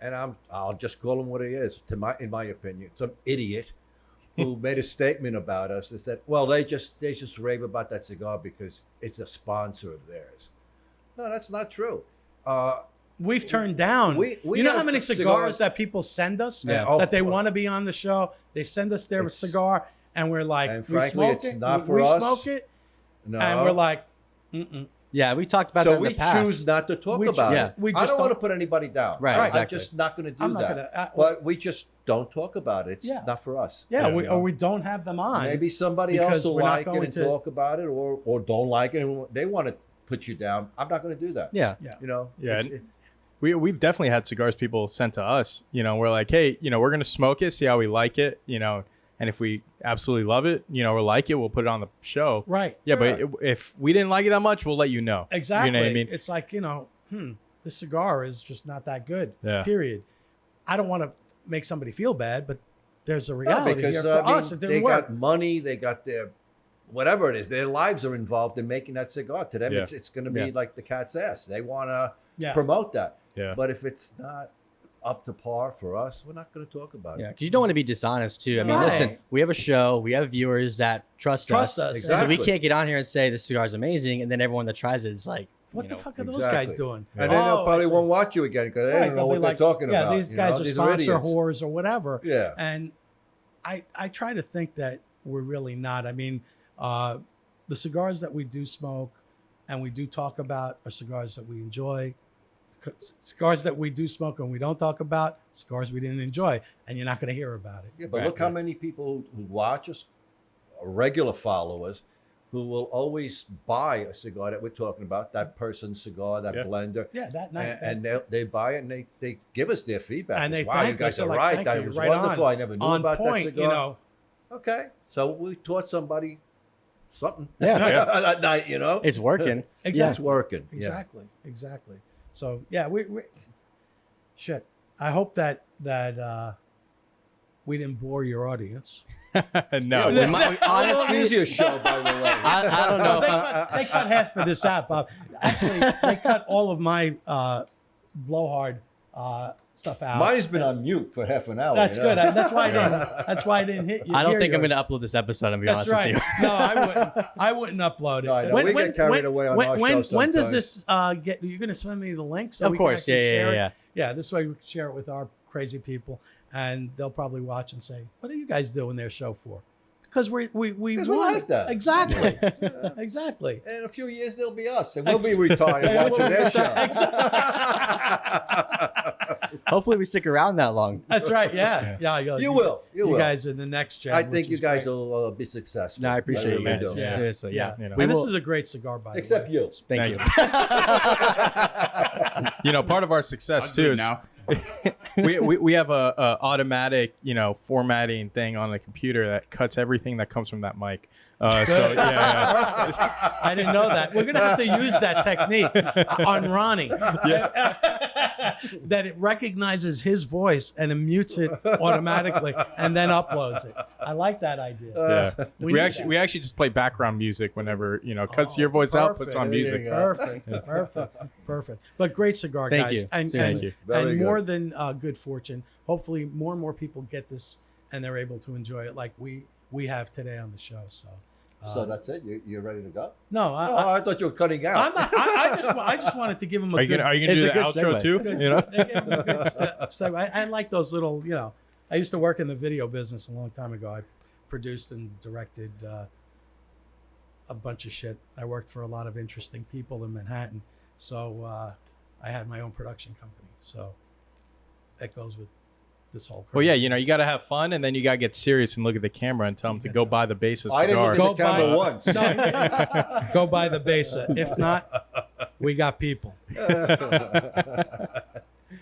and I'll just call him what he is. In my opinion, some idiot who made a statement about us that said, "Well, they just rave about that cigar because it's a sponsor of theirs." No, that's not true. we've turned down. We you know how have many cigars cigars that people send us Yeah. Oh, that they want to be on the show? They send us their It's- cigar, and we're like, and we frankly, smoke it's it. not we, for we us. smoke it, No. and we're like, mm-mm. Yeah, we talked about So that in we the past. choose not to talk We about yeah. it. we I just don't want to don't- put anybody down. Right, I'm exactly. just not going to do I'm not that. gonna- But we just don't talk about it. It's Yeah. not for us. Yeah, Yeah, or we don't have them on. Maybe somebody because else will we're not like it going and to- talk about it, or don't like it, and they want to put you down. I'm not going to do that. Yeah. Yeah. You know. Yeah, It's- We've definitely had cigars people sent to us. We're like, hey, we're gonna smoke it, see how we like it, and if we absolutely love it, or like it, we'll put it on the show. Right. Yeah, Yeah. but if we didn't like it that much, we'll let you know. Exactly. You know what I mean? It's like, this cigar is just not that good. Yeah. Period. I don't want to make somebody feel bad, but there's a No, reality because here for I mean, us. It they didn't work. got money, they got their whatever it is, their lives are involved in making that cigar. To them, Yeah. it's going to be Yeah. like the cat's ass. They want to Yeah. promote that. Yeah. But if it's not up to par for us, we're not going to talk about Yeah, it. because you don't want to be dishonest too. I mean, Right. listen, we have a show, we have viewers that trust us. us. Exactly. So we can't get on here and say this cigar is amazing, and then everyone that tries it is like, What you the know, fuck are those exactly. guys doing? And then they Oh, probably I see. won't watch you again because they Right, don't know they'll what be they're like, talking yeah, about. these you guys know? are These sponsor idiots. whores or whatever. Yeah. And I try to think that we're really not. I mean, the cigars that we do smoke and we do talk about are cigars that we enjoy. Cigars that we do smoke and we don't talk about, cigars we didn't enjoy, and you're not going to hear about it. Yeah, but Right, look how right. many people who watch us, regular followers, who will always buy a cigar that we're talking about, that person's cigar, that Yeah. blender, Yeah, that night. and they buy it and they give us their feedback. And It's, they wow, you thank guys us. are They're like, right. "Thank That you, was right wonderful. on. I never knew on about point, that cigar. Okay, so we taught somebody something Yeah. that night. it's working. Exactly. It's working. Yeah. Exactly. So yeah, we shit. I hope that we didn't bore your audience. No, We might- we- Honestly, honestly, is your show, by the way. I don't know. they, If I, cut, they cut half for this app, Bob. Actually, they cut all of my blowhard stuff out. Mine's been on mute for half an hour. That's you know? good. That's why I didn't. That's why I didn't hit you. I don't hear think I'm yours. going to upload this episode. I'm be That's honest right. with you. No, I wouldn't. I wouldn't upload it. No, I know. We get carried away on our show when does sometimes. this get? You're going to send me the link so Of we course, can actually share it? yeah. Yeah, this way we can share it with our crazy people, and they'll probably watch and say, "What are you guys doing their show for?" Because we 'Cause we want like it. that. Exactly, exactly. In a few years, they'll be us, and we'll be retired watching their show. Hopefully, we stick around that long. That's right. Yeah, yeah. You will. You will. guys in the next gen. I think which you is guys great. will be successful. No, I appreciate you really guys. do. Yeah. Seriously, yeah. Yeah. We And this will- is a great cigar, by Except the way. you. Thank you. part of our success That's too good is now. we have a automatic formatting thing on the computer that cuts everything that comes from that mic. So yeah. I didn't know that. We're gonna have to use that technique on Ronnie. That it recognizes his voice and it mutes it automatically and then uploads it. I like that idea. Yeah. We We need actually that. we actually just play background music whenever cuts Oh, your voice out, perfect. puts on There you music. go. Perfect. But great cigar, Thank guys. you. And Seriously. and, Thank you. Very and good. more than good fortune. Hopefully, more and more people get this and they're able to enjoy it like we have today on the show. So. So that's it. You're ready to go? No, Oh, I thought you were cutting out. I'm not. I just wanted to give him a Are you good. gonna It's do a the good outro segue. too? They gave him a good segue. I like those little. I used to work in the video business a long time ago. I produced and directed a bunch of shit. I worked for a lot of interesting people in Manhattan, so I had my own production company. So that goes with this whole. Well, yeah, craziness. you got to have fun, and then you got to get serious and look at the camera and tell them to go buy the base of I didn't cigar. look at the Go camera buy- once. No, go buy the base. If not, we got people.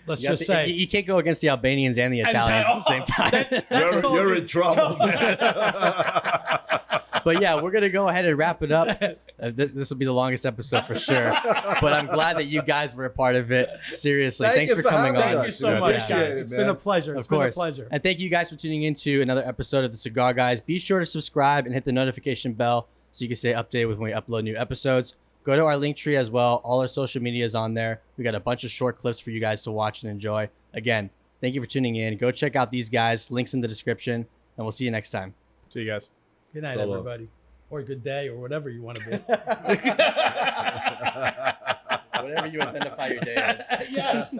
Let's You have just to- say. you can't go against the Albanians and the Italians at the same time. That's You're, called- you're in trouble, man. But yeah, we're gonna go ahead and wrap it up. This will be the longest episode for sure. But I'm glad that you guys were a part of it. Seriously, Thank thanks you for for coming having on. Thank you so Yeah, much, appreciate guys. it, It's man. been a pleasure. It's Of been a course. pleasure. And thank you guys for tuning into another episode of the Cigar Guys. Be sure to subscribe and hit the notification bell so you can stay updated with when we upload new episodes. Go to our link tree as well. All our social media is on there. We got a bunch of short clips for you guys to watch and enjoy. Again, thank you for tuning in. Go check out these guys. Links in the description. And we'll see you next time. See you guys. Good night, So long. everybody. Or good day, or whatever you want to be. whatever you identify your day as. Yes.